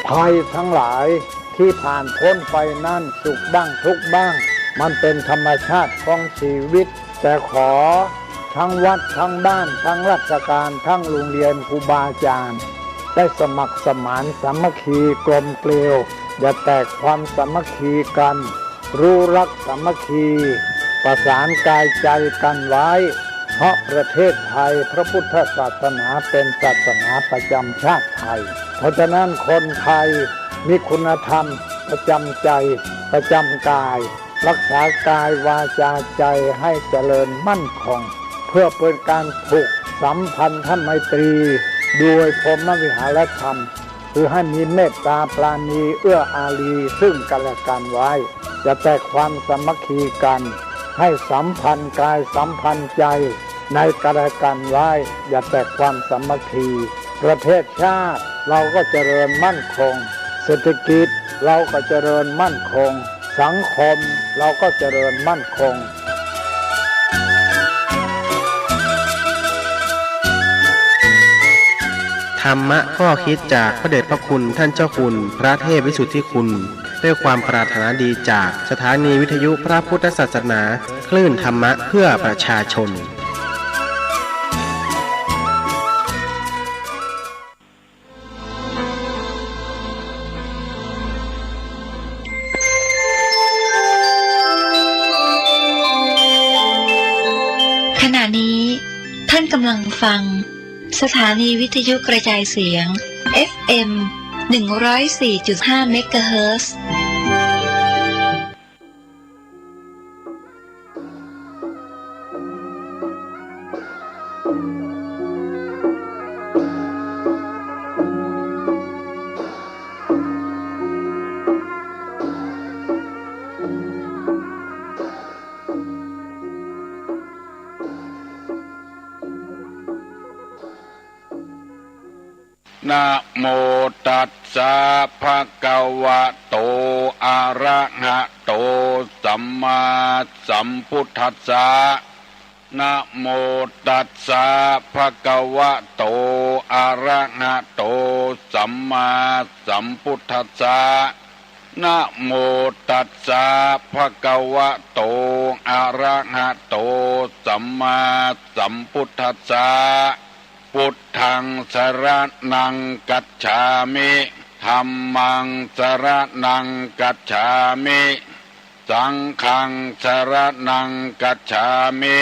ภัยทั้งหลายที่ผ่านพ้นไปนั่นสุขบ้างทุกข์บ้างมันเป็นธรรมชาติของชีวิตแต่ขอทั้งวัดทั้งบ้านทั้งราชการทั้งโรงเรียนครูบาอาจารย์ได้สมัครสมานสามัคคีกลมเกลียวอย่าแตกความสามัคคีกันรู้รักสามัคคีประสานกายใจกันไว้เพราะประเทศไทยพระพุทธศาสนาเป็นศาสนาประจำชาติไทยเพราะฉะนั้นคนไทยมีคุณธรรมประจำใจประจำกายรักษากายวาจาใจให้เจริญมั่นคงเพื่อเป็นการผูกสัมพันธไมตรีโดยพรหมวิหารธรรมคือให้มีเมตตาปราณีเอื้ออารีซึ่งกันและกันไว้จะแตกความสามัคคีกันให้สัมพันธ์กายสัมพันธ์ใจในกันและกันไว้อย่าแตกความสามัคคีประเทศชาติเราก็เจริญมั่นคงเศรษฐกิจเราก็เจริญมั่นคงสังคมเราก็เจริญมั่นคงธรรมะข้อคิดจากพระเดชพระคุณท่านเจ้าคุณพระเทพวิสุทธิคุณด้วยความปรารถนาดีจากสถานีวิทยุพระพุทธศาสนาคลื่นธรรมะเพื่อประชาชนขณะนี้ท่านกำลังฟังสถานีวิทยุกระจายเสียง FM 104.5 เมกะเฮิรตซ์นะโมตัสสะภะคะวะโตอะระหะโตสัมมาสัมพุทธัสสะนะโมตัสสะภะคะวะโตอะระหะโตสัมมาสัมพุทธัสสะนะโมตัสสะภะคะวะโตอะระหะโตสัมมาสัมพุทธัสสะพุทธังสรณังกัจฉามิธัมมังสรณังกัจฉามิสังฆังสรณังกัจฉามิ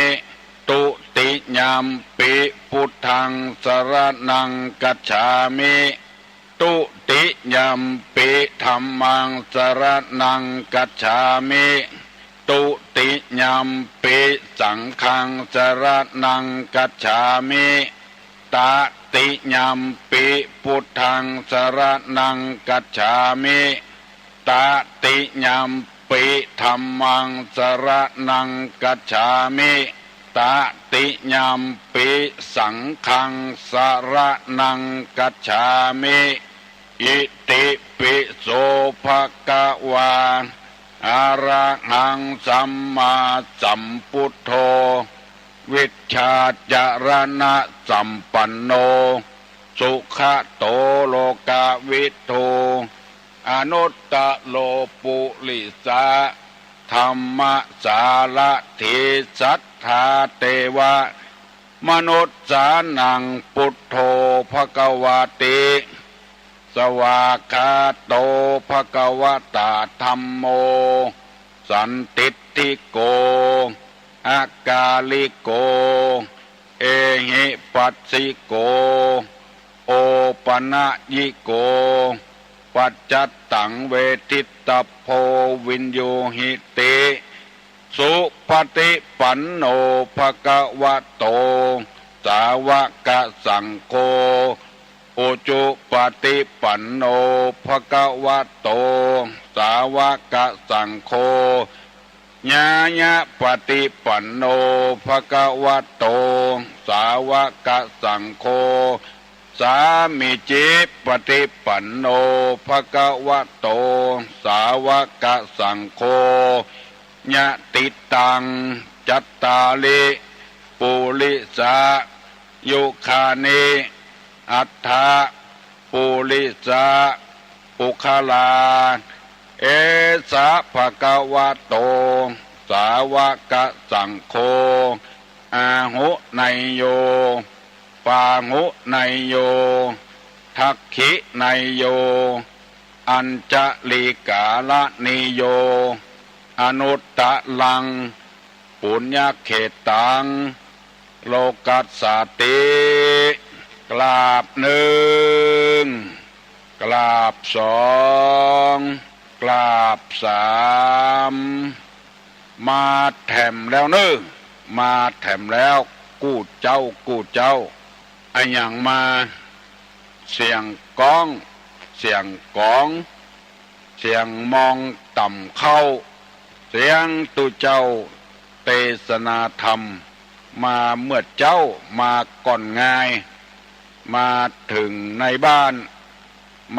ตุติญัมปิพุทธังสรณังกัจฉามิตุติญัมปิธัมมังสรณังกัจฉามิตุติญัมปิสังฆังสรณังกัจฉามิตติญัมปิพุทธังสรณังกัจฉามิตติญัมปิธัมมังสรณังกัจฉามิตติญัมปิสังฆังสรณังกัจฉามิอิติปิโสภะคะวาอะระหังสัมมาสัมพุทโธวิชชาจารณะสัมปันโนสุขโตโลกาวิทูอนุตตโลปุริสาธัมมสารถิสัทธาเทวะมนุษย์สานังพุทโธภควติสวากขาโตภควตาธัมโมสันติติโกอากาลิโกเอหิปัสสิโกโอปนะยิโกปัจจัตตังเวทิตโพวินโยหิติสุปฏิปันโนภะคะวะโตสาวกสังโฆอุจุปฏิปันโนภะคะวะโตสาวกสังโฆญาญะปฏิปันโนภะคะวะโตสาวกสังโฆสามิจิปฏิปันโนภะคะวะโตสาวกสังโฆญะติตังจัตตาลิปุริสายุคานิอัฏฐปุริสา ปุคลาเอสะภะคะวะโตสาวกสังโฆอาหุไนโยปาหุไนโยทักขิไนโยอัญจลิกาลนิโยอนุตตะลังปุญญเขตังโลกัสสติกราบหนึ่งกราบสองกราบสามมาแถมแล้วเนอะมาแถมแล้วกู้เจ้าไอ้อย่างมาเสียงก้องเสียงกองเสียงมองต่ำเข้าเสียงตุเจ้าเทศนาธรรมมาเมื่อเจ้ามาก่อนง่ายมาถึงในบ้าน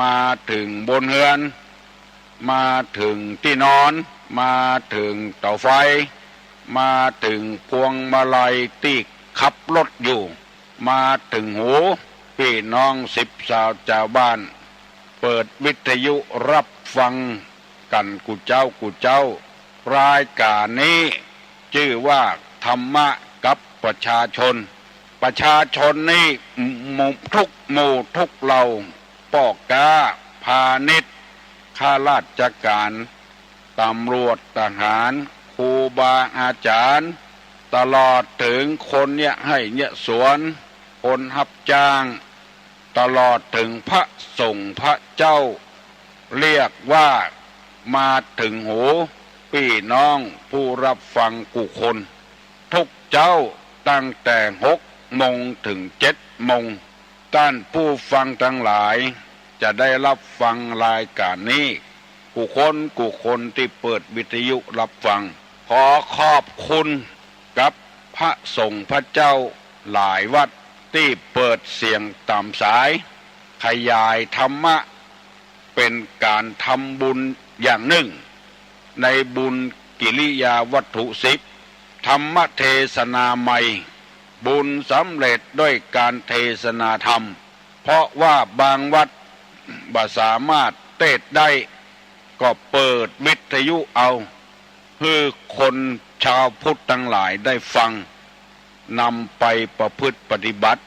มาถึงบนเรือนมาถึงที่นอนมาถึงเตาไฟมาถึงพวงมาลัยที่ขับรถอยู่มาถึงหูพี่น้อง10 สาวชาวบ้านเปิดวิทยุรับฟังกันกูเจ้ารายการนี้ชื่อว่าธรรมะกับประชาชนนี่ทุกหมู่ทุกเหล่าป่อกาพาณิชย์ข้าราชการตำรวจทหารครูบาอาจารย์ตลอดถึงคนเนี่ยให้เนี่ยสวนคนรับจ้างตลอดถึงพระสงฆ์พระเจ้าเรียกว่ามาถึงหูพี่น้องผู้รับฟังกุคนทุกเจ้าตั้งแต่6 โมงถึง7 โมงท่านผู้ฟังทั้งหลายจะได้รับฟังรายการนี้กุคนที่เปิดวิทยุรับฟังขอขอบคุณกับพระสงฆ์พระเจ้าหลายวัดที่เปิดเสียงตามสายขยายธรรมะเป็นการทำบุญอย่างหนึ่งในบุญกิริยาวัตถุ10ธรรมเทศนาใหม่บุญสำเร็จด้วยการเทศนาธรรมเพราะว่าบางวัดบ่สามารถเทศได้ก็เปิดวิทยุเอาเพื่อคนชาวพุทธทั้งหลายได้ฟังนำไปประพฤติปฏิบัติ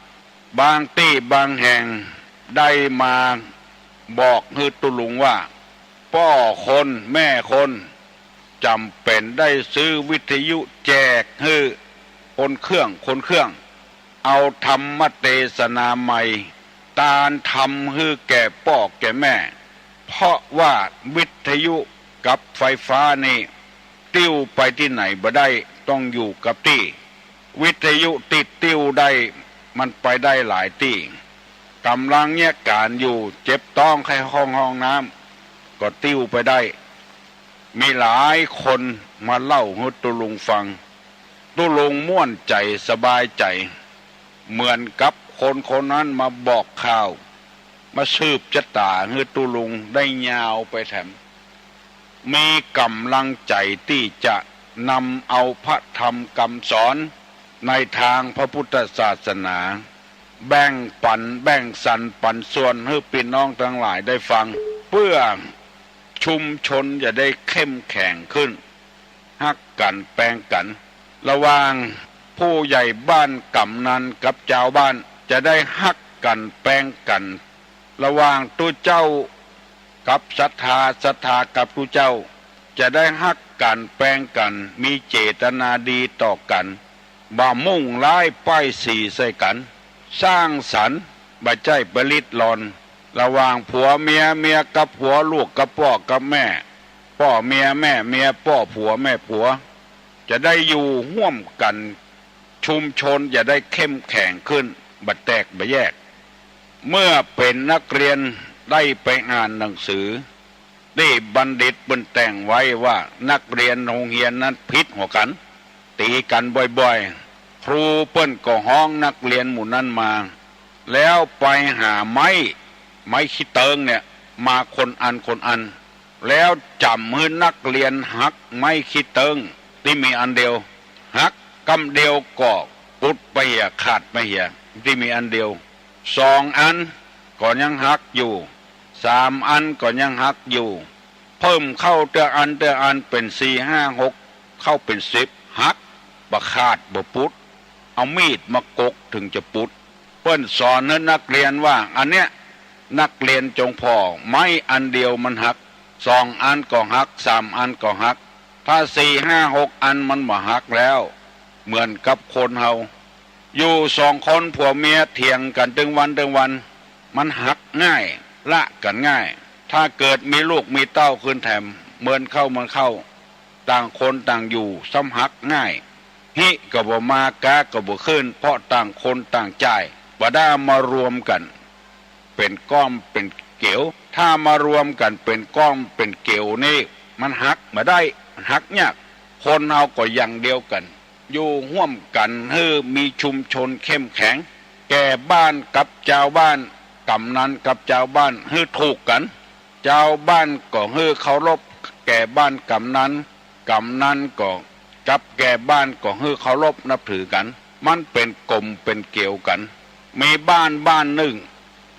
บางที่บางแห่งได้มาบอกให้ตุลุงว่าพ่อคนแม่คนจำเป็นได้ซื้อวิทยุแจกให้คนเครื่องเอาธรรมเทศนาใหม่ตานทำให้แก่พ่อแก่แม่เพราะว่าวิทยุกับไฟฟ้านี่ติ้วไปที่ไหนบ่ได้ต้องอยู่กับที่วิทยุติดติ้วได้มันไปได้หลายที่กำลังเนี่ยการอยู่เจ็บต้องใครห้องน้ำก็ติ้วไปได้มีหลายคนมาเล่าให้ตุลุงฟังตุลุงม่วนใจสบายใจเหมือนกับคนนั้นมาบอกข่าวมาสืบชะตาให้ตุลุงได้ยาวไปแถมมีกำลังใจที่จะนำเอาพระธรรมคำสอนในทางพระพุทธศาสนาแบ่งสรรปันส่วนให้พี่น้องทั้งหลายได้ฟังเพื่อชุมชนจะได้เข้มแข็งขึ้นฮักกันแปลงกันระหว่างผู้ใหญ่บ้านกำนันกับเจ้าบ้านจะได้ฮักกันแปลงกันระหว่างตัวเจ้ากับศรัทธากับตัวเจ้าจะได้ฮักกันแปลงกันมีเจตนาดีต่อกันบ่มุ่งร้ายป้ายสีใส่กันสร้างสรรค์บ่ใจผลิตหลอนระหว่างผัวเมียกับผัวลูกกับพ่อกับแม่พ่อเมียแม่เมียพ่อผัวแม่ผัวจะได้อยู่ร่วมกันชุมชนจะได้เข้มแข็งขึ้นบ่แตกบ่แยกเมื่อเป็นนักเรียนได้ไปอ่านหนังสือได้บัณฑิตบนแต่งไว้ว่านักเรียนโรงเรียนนั้นพิษหัวกันตีกันบ่อยๆครูเปิ้นก็ห้องนักเรียนหมู่นั้นมาแล้วไปหาไม้ขี้เติงเนี่ยมาคนอันแล้วจำให้นักเรียนหักไม้ขี้เติงที่มีอันเดียวหักกำเดียวก็ปุดไปเหี่ยขาดไปเหี่ยที่มีอันเดียว2 อันก็ยังหักอยู่ 3 อันก็ยังหักอยู่ เพิ่มเข้าเตืออันเป็น4 5 6เข้าเป็น10หักบ่ขาดบ่ปุดเอามีดมากกถึงจะปุดเปิ้นสอนให้นักเรียนว่าอันเนี้ยนักเรียนจงพอไม้อันเดียวมันหัก2 อันก็หัก3 อันก็หักถ้า4 5 6 อันมันบ่หักแล้วเหมือนกับคนเฮาอยู่2 คนผัวเมียเถียงกันถึงวันมันหักง่ายละกันง่ายถ้าเกิดมีลูกมีเต้าขึ้นแถมเหมือนเข้าต่างคนต่างอยู่ซ้ำหักง่ายฮิก็บ่มากาก็บ่ขึ้นเพราะต่างคนต่างจ่ายบ่ได้มารวมกันเป็นก้อมเป็นเกี่ยวถ้ามารวมกันเป็นก้อมเป็นเกี่ยวนี่มันหักมาได้หักยากคนเฮาก็อย่างเดียวกันอยู่ร่วมกันให้มีชุมชนเข้มแข็งแก่บ้านกับเจ้าบ้านกำนันกับเจ้าบ้านให้ถูกกันเจ้าบ้านก็ให้เคารพแก่บ้านกำนันก็กับแก่บ้านก็ให้เคารพนับถือกันมันเป็นกลมเป็นเกี่ยวกันมีบ้านหนึ่ง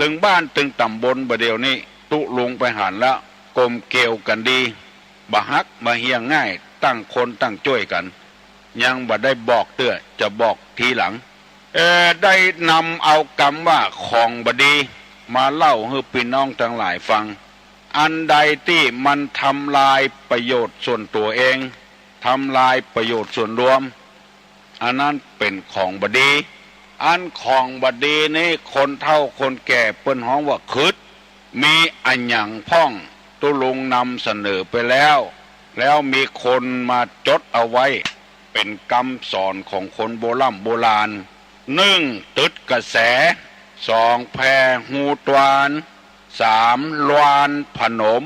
ตึงบ้านตึงตำบลประเดี๋ยวนี้ตุลงไปหันแล้วกลมเกี่ยวกันดีบ่ฮักบ่เฮียงง่ายตั้งคนตั้งช่วยกันยังบ่ได้บอกเตื้อจะบอกทีหลังได้นำเอาคำว่าของบดีมาเล่าให้พี่น้องทั้งหลายฟังอันใดที่มันทำลายประโยชน์ส่วนตัวเองทำลายประโยชน์ส่วนรวมอันนั้นเป็นของบดีอันของบดีนี่คนเฒ่าคนแก่เปิ้นฮ้องว่าคึดมีอันหยังพ่องตุลุงนำเสนอไปแล้วมีคนมาจดเอาไว้เป็นคำสอนของคนโบราณ1ตึดกระแส2แพหูตวาน3ลวานผนม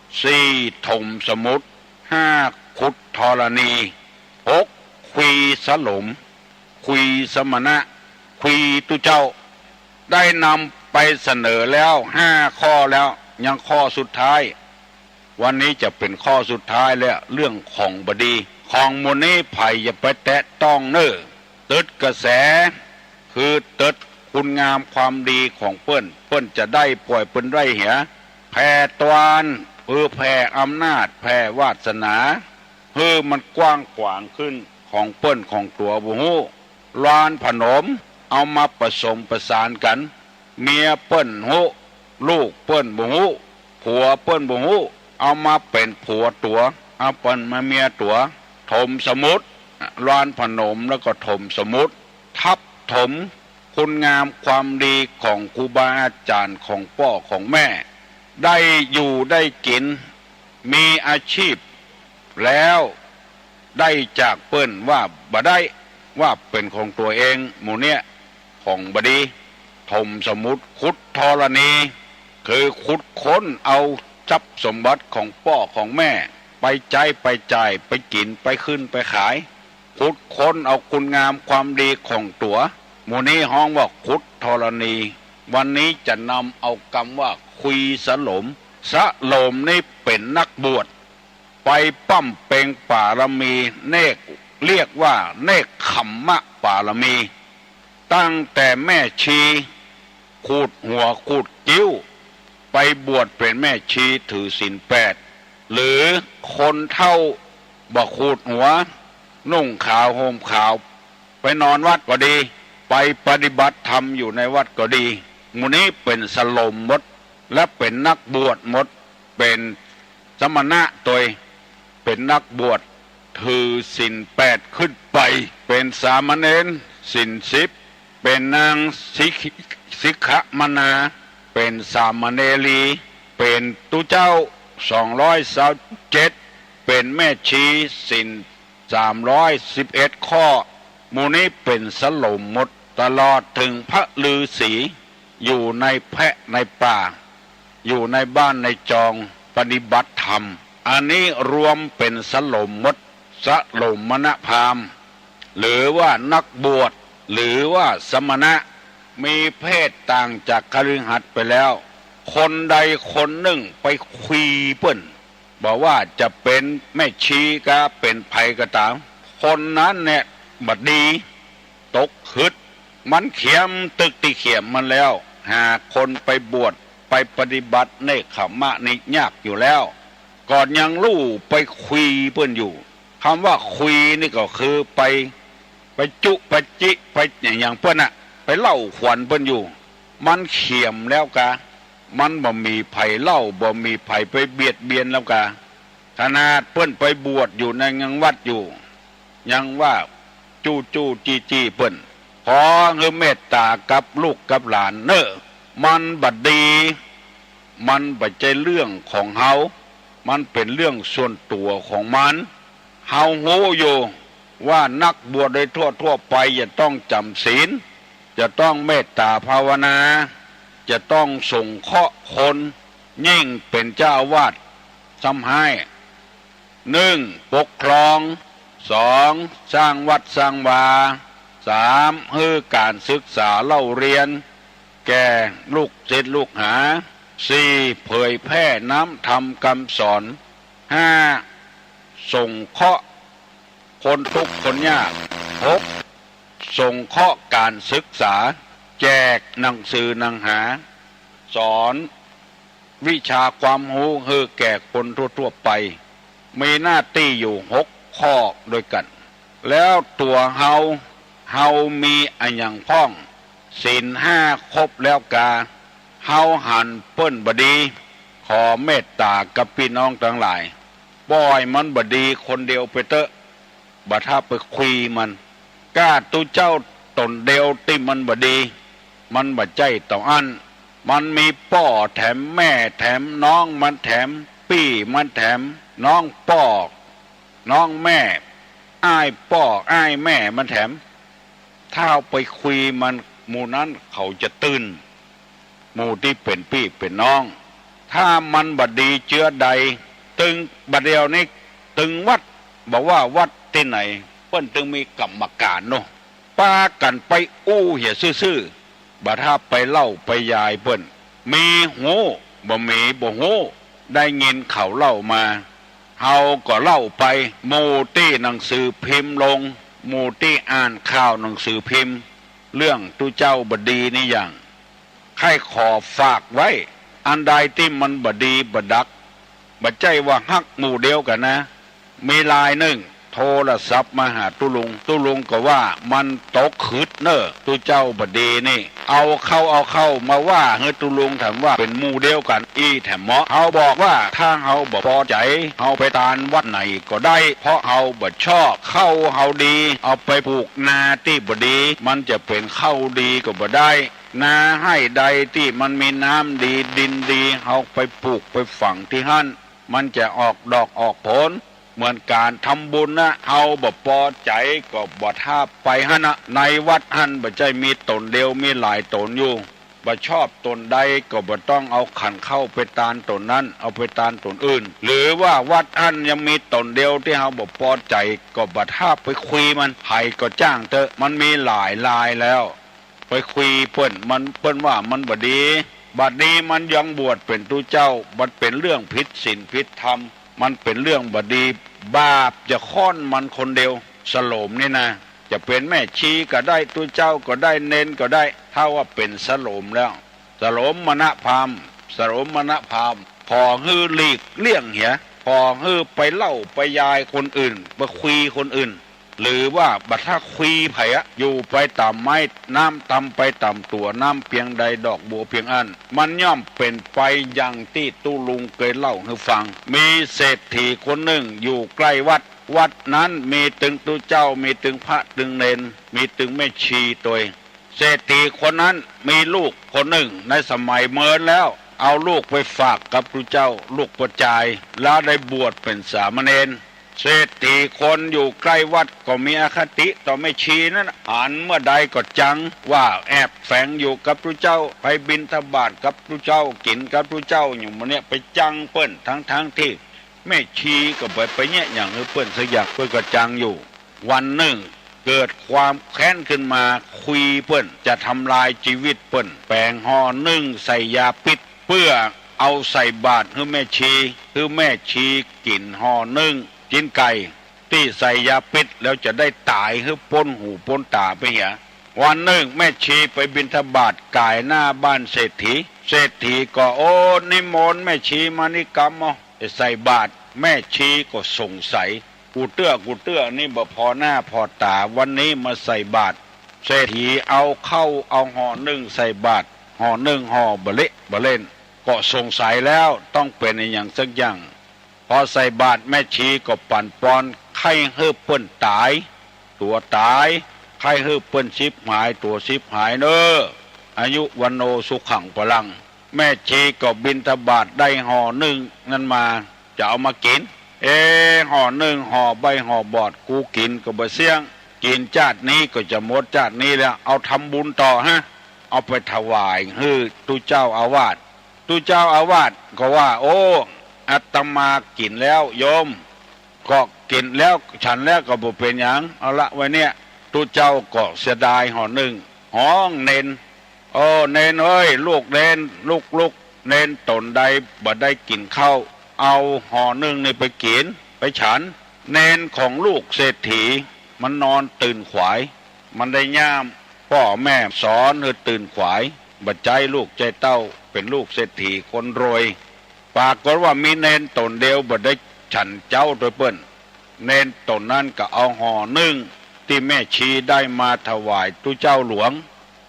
4ถมสมุทร5ขุดธรณี6คุยสลมคุยสมณะคุยตุเจ้าได้นำไปเสนอแล้ว5 ข้อแล้วยังข้อสุดท้ายวันนี้จะเป็นข้อสุดท้ายแล้วเรื่องของบดีของมูลนี้ไผ่อย่าไปแตะต้องเน้อตึดกระแสคือตึดคุณงามความดีของเปิ้นจะได้ปล่อยเปิ้นได้เหียแผ่ตวานแผ่อำนาจแผ่วาสนามันกว้างขวางขึ้นของเปิ้นของตัวบุหูลานผนมเอามาผสมประสานกันเมียเปิ้นหูลูกเปิ้นบุหูผัวเปิ้นบุหูเอามาเป็นผัวตัวเอาเปิ้นมาเมียตัวถมสมุทรลานผนมแล้วก็ถมสมุทรทับถมคุณงามความดีของครูบาอาจารย์ของพ่อของแม่ได้อยู่ได้กินมีอาชีพแล้วได้จากเปิ้นว่าบ่ได้ว่าเป็นของตัวเองหมู่เนี้ยของบดีถมสมุทรขุดธรณีคือขุดค้นเอาทรัพย์สมบัติของพ่อของแม่ไปใจไปจ่ายไปกินไปขึ้นไปขายขุดค้นเอาคุณงามความดีของตัวหมู่นี้ฮ้องว่าขุดธรณีวันนี้จะนำเอาคำว่าคุยสลมนี่เป็นนักบวชไปปั้มเปงป่ารมีเนกเรียกว่าเนกขัมมะป่ารมีตั้งแต่แม่ชีขูดหัวขูดกิ้วไปบวชเป็นแม่ชีถือศีล8หรือคนเท่าบ่ขูดหัวนุ่งขาวห่มขาวไปนอนวัดก็ดีไปปฏิบัติธรรมอยู่ในวัดก็ดีหมู่นี้เป็นสลมหมดและเป็นนักบวชหมดเป็นสมณะตัวเป็นนักบวชถือศีล8ขึ้นไปเป็นสามเณรศีล10เป็นนางสิกขมนาเป็นสามเณรีเป็นตุเจ้า227เป็นแม่ชีศีล311ข้อหมู่นี้เป็นสลมหมดตลอดถึงพระฤาษีอยู่ในแพะในป่าอยู่ในบ้านในจองปฏิบัติธรรมอันนี้รวมเป็นสลมมดสลมมณพราหมณ์หรือว่านักบวชหรือว่าสมณะมีเพศต่างจากคฤหัสถ์ไปแล้วคนใดคนหนึ่งไปคุยเปิ้นบอกว่าจะเป็นแม่ชีก็เป็นไผก็ตามคนนั้นเนี่ยบัดดีตกหึดมันเขียมตึกติเขียมมันแล้วหาคนไปบวช ไปปฏิบัติเนคขมะนี่ยากอยู่แล้วก่อนยังลู่ไปคุยเพื่อนอยู่คำว่าคุยนี่ก็คือไปจุไปจิไปอย่างเพื่อนอะไปเล่าขวัญเพื่อนอยู่มันเขี่ยมแล้วกะมันบ่มีไผ่เล่าบ่มีไผ่ไปเบียดเบียนแล้วกะขนาดเพื่อนไปบวชอยู่ในยังวัดอยู่ยังว่าจูจีเพื่อนขอคือเมตตากับลูกกับหลานเนอะมันบัดดีมันบัดใจเรื่องของเฮามันเป็นเรื่องส่วนตัวของมันเฮาโหอยู่ว่านักบวชโดยทั่วไปจะต้องจำศีลจะต้องเมตตาภาวนาจะต้องส่งเคราะห์คนยิ่งเป็นเจ้าอาวาสทำให้1. ปกครอง 2. สร้างวัดสร้างวา 3. ให้การศึกษาเล่าเรียนแก่ลูกศิษย์ลูกหา 4. เผยแพร่น้ำธรรมคำสอน 5. ส่งเคราะห์คนทุกข์คนยาก 6. ส่งเคราะห์การศึกษาแจกหนังสือหนังหาสอนวิชาความรู้ให้แก่คนทั่วไปมีหน้าที่อยู่6 ข้อด้วยกันแล้วตัวเฮามีอันอย่างพ้องศีล 5ครบแล้วกาเฮาหันเปิ้นบดีขอเมตตากับพี่น้องทั้งหลายบ่อยมันบดีคนเดียวไปเตอะบัดถ้าไปคุยมันกล้าตุเจ้าตนเดียวติมันบดีมันบ่ใจต่ออันมันมีป่อแถมแม่แถมน้องมันแถมปี้มันแถมน้องป่อน้องแม่อ้ายป่ออ้ายแม่มันแถมถ้าเอาไปคุยมันหมู่นั้นเขาจะตื่นหมู่ที่เป็นพี่เป็นน้องถ้ามันบดีเชื้อใดตึงบัดเดียวนี้ตึงวัดบอกว่าวัดที่ไหนเปิ้นตึงมีกรรมการเนาะป้ากันไปอู้เหี่ยซื่อๆบัดถ้าไปเล่าไปยายเปิ้นมีหูบ่มีบ่หูได้ยินเขาเล่ามาเฮาก็เล่าไปหมู่ที่หนังสือพิมพ์ลงหมู่ที่อ่านข่าวหนังสือพิมพ์เรื่องตุเจ้าบดีนี่อย่างใครขอฝากไว้อันใดที่มันบดีบดักบัดใจว่าฮักหมู่เดียวกันนะมีลายหนึ่งโทรศัพท์มาหาตุลุงก็ว่ามันตกขืดเนอะตุเจ้าบดีนี่เอาเข้ามาว่าเฮ้ตุลุงถามว่าเป็นหมู่เดียวกันอีแถมเหมาะเฮาบอกว่าถ้าเฮาบ่พอใจเฮาไปตานวัดไหนก็ได้เพราะเฮาบ่ชอบเข้าเฮาดีเอาไปปลูกนาที่บ่ดีมันจะเป็นเข้าดีก็บ่ได้นาให้ใดที่มันมีน้ำดีดินดีเฮาไปปลูกไปฝังที่หั่นมันจะออกดอกออกผลเหมือนการทำบุญนะเอาบ่พอใจก็บ่ท่าไปหั่นนะในวัดหั่นบ่ใจมีตนเดียวมีหลายตนอยู่บ่ชอบตนใดก็บ่ต้องเอาขันเข้าไปตานตนนั้นเอาไปตานตนอื่นหรือว่าวัดหั่นยังมีตนเดียวที่เฮาบ่พอใจก็บ่ท่าไปคุยมันให้ก็จ้างเถอะมันมีหลายลายแล้วไปคุยเปิ้นว่ามันบ่ดีบัดนี้มันยังบวชเป็นตุเจ้าบัดเป็นเรื่องผิดศีลผิดธรรมมันเป็นเรื่องบ่ดีบาปจะค้อนมันคนเดียวสโลมนี่นะจะเป็นแม่ชีก็ได้ตุเจ้าก็ได้เน้นก็ได้ถ้าว่าเป็นสโลมแล้วสโลมมณพราหมณ์สโลมมณพราหมณ์พอฮือหลีกเลี่ยงเหียพอฮือไปเล่าไปยายคนอื่นไปคุยคนอื่นหรือว่าบัดถ้าคุยไผอะอยู่ไปตามไม้น้ำตำไปตามตัวน้ำเพียงใดดอกบัวเพียงอันมันย่อมเป็นไปอย่างที่ตุลุงเคยเล่าให้ฟังมีเศรษฐีคนหนึ่งอยู่ใกล้วัดนั้นมีตึงตุเจ้ามีตึงพระตึงเนนมีตึงแม่ชีตัวเศรษฐีคนนั้นมีลูกคนหนึ่งในสมัยเมินแล้วเอาลูกไปฝากกับตุเจ้าลูกประจายแล้วได้บวชเป็นสามเณรเศรษฐีคนอยู่ใกล้วัดก็มีอคติต่อแม่ชีนั้นหันเมื่อใดก็จังว่าแอบแฝงอยู่กับพระเจ้าไปบิณฑบาตกับพระเจ้ากินกับพระเจ้าอยู่มันเนี่ยไปจังเปิ้นทั้งที่แม่ชีก็ไปเนี่ยอย่างเปิ้นสยักเปิ้นก็จังอยู่วันหนึ่งเกิดความแค้นขึ้นมาคุยเปิ้นจะทำลายชีวิตเปิ้นแปลงห่อนึ่งใส่ยาพิษเพื่อเอาใส่บาตรให้แม่ชีกินห่อนึ่งกินไก่ที่ใส่ยาพิษแล้วจะได้ตายให้พ้นหูพ้นตาไปเหีย วันหนึ่งแม่ชีไปบิณฑบาตกายหน้าบ้านเศรษฐีเศรษฐีก็โอ้นิมนต์แม่ชีมานิกรรมใส่บาตรแม่ชีก็สงสัยกูเตื้อนี่บ่พอหน้าพอตาวันนี้มาใส่บาตรเศรษฐีเอาเข้าเอาห่อนึ่งใส่บาตรห่อนึ่งห่อบะเละบะเล่นก็สงสัยแล้วต้องเป็นอย่างสักอย่างพอใส่บาตรแม่ชีก็ปั่นปอนไข้เฮือเปิ้นตายตัวตายไข้เฮือเปิ้นชิบหายตัวชิบหายเนออายุวันโนสุขังพลังแม่ชีก็บิณฑบาตได้ห่อนึ่งนั้นมาจะเอามากินห่อนึ่งห่อใบห่อบอดกูกินก็บ่เสี่ยงกินจาดนี้ก็จะหมดจาดนี้แล้วเอาทำบุญต่อฮะเอาไปถวายให้ตุเจ้าอาวาสตุเจ้าอาวาสก็ว่าโอ้อาตมากินแล้วโยมก็กินแล้วฉันแล้วก็บ่เป็นหยังเอาละไว้เนี่ยตุเจ้าก็เสียดายห่อนึ่งห้องเน้นโอ้เน้นเอ้ยลูกเน้นลูกเน้นตนใดบ่ได้กินข้าวเอาห่อนึ่งนี่ไปกินไปฉันเน้นของลูกเศรษฐีมันนอนตื่นขวายมันได้ย่ามพ่อแม่สอนให้ตื่นขวายบัดใจลูกใจเต้าเป็นลูกเศรษฐีคนรวยปรากฏว่ามีเน้นตนเดียวบ่ได้ฉันเจ้าโดยเปิ้นเน้นตนนั้นก็เอาห่อนึ่งที่แม่ชีได้มาถวายตุเจ้าหลวง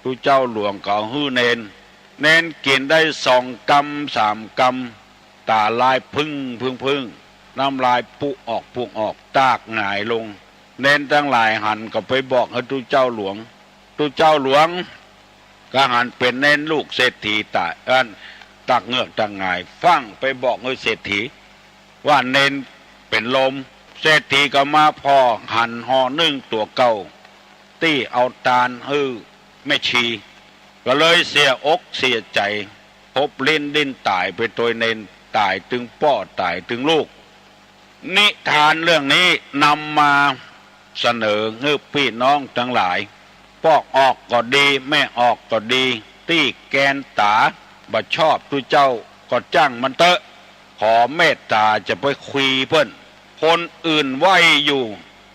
ตุเจ้าหลวงก็ฮื้อเน้นกินได้2 กำ 3 กำตาลายพึ่งน้ำลายปุออกตากหงายลงเน้นทั้งหลายหันก็ไปบอกให้ตุเจ้าหลวงก็หันเป็นเน้นลูกเศรษฐีตายตักเงือกตักหงายฟังไปบอกให้เศรษฐีว่าเน้นเป็นลมเศรษฐีก็มาพอหันห่อนึ่งตัวเก่าตี้เอาตาลแม่ชีก็เลยเสียอกเสียใจพบเล่นดิ้นตายไปตัวเน้นตายถึงพ่อตายถึงลูกนิทานเรื่องนี้นำมาเสนอให้พี่น้องทั้งหลายปอกออกก็ดีแม่ออกก็ดีตี้แกนตาบ่ชอบตุเจ้าก็จ้างมันเตอะขอเมตตาจะไปคุยเพิ่นคนอื่นไหวอยู่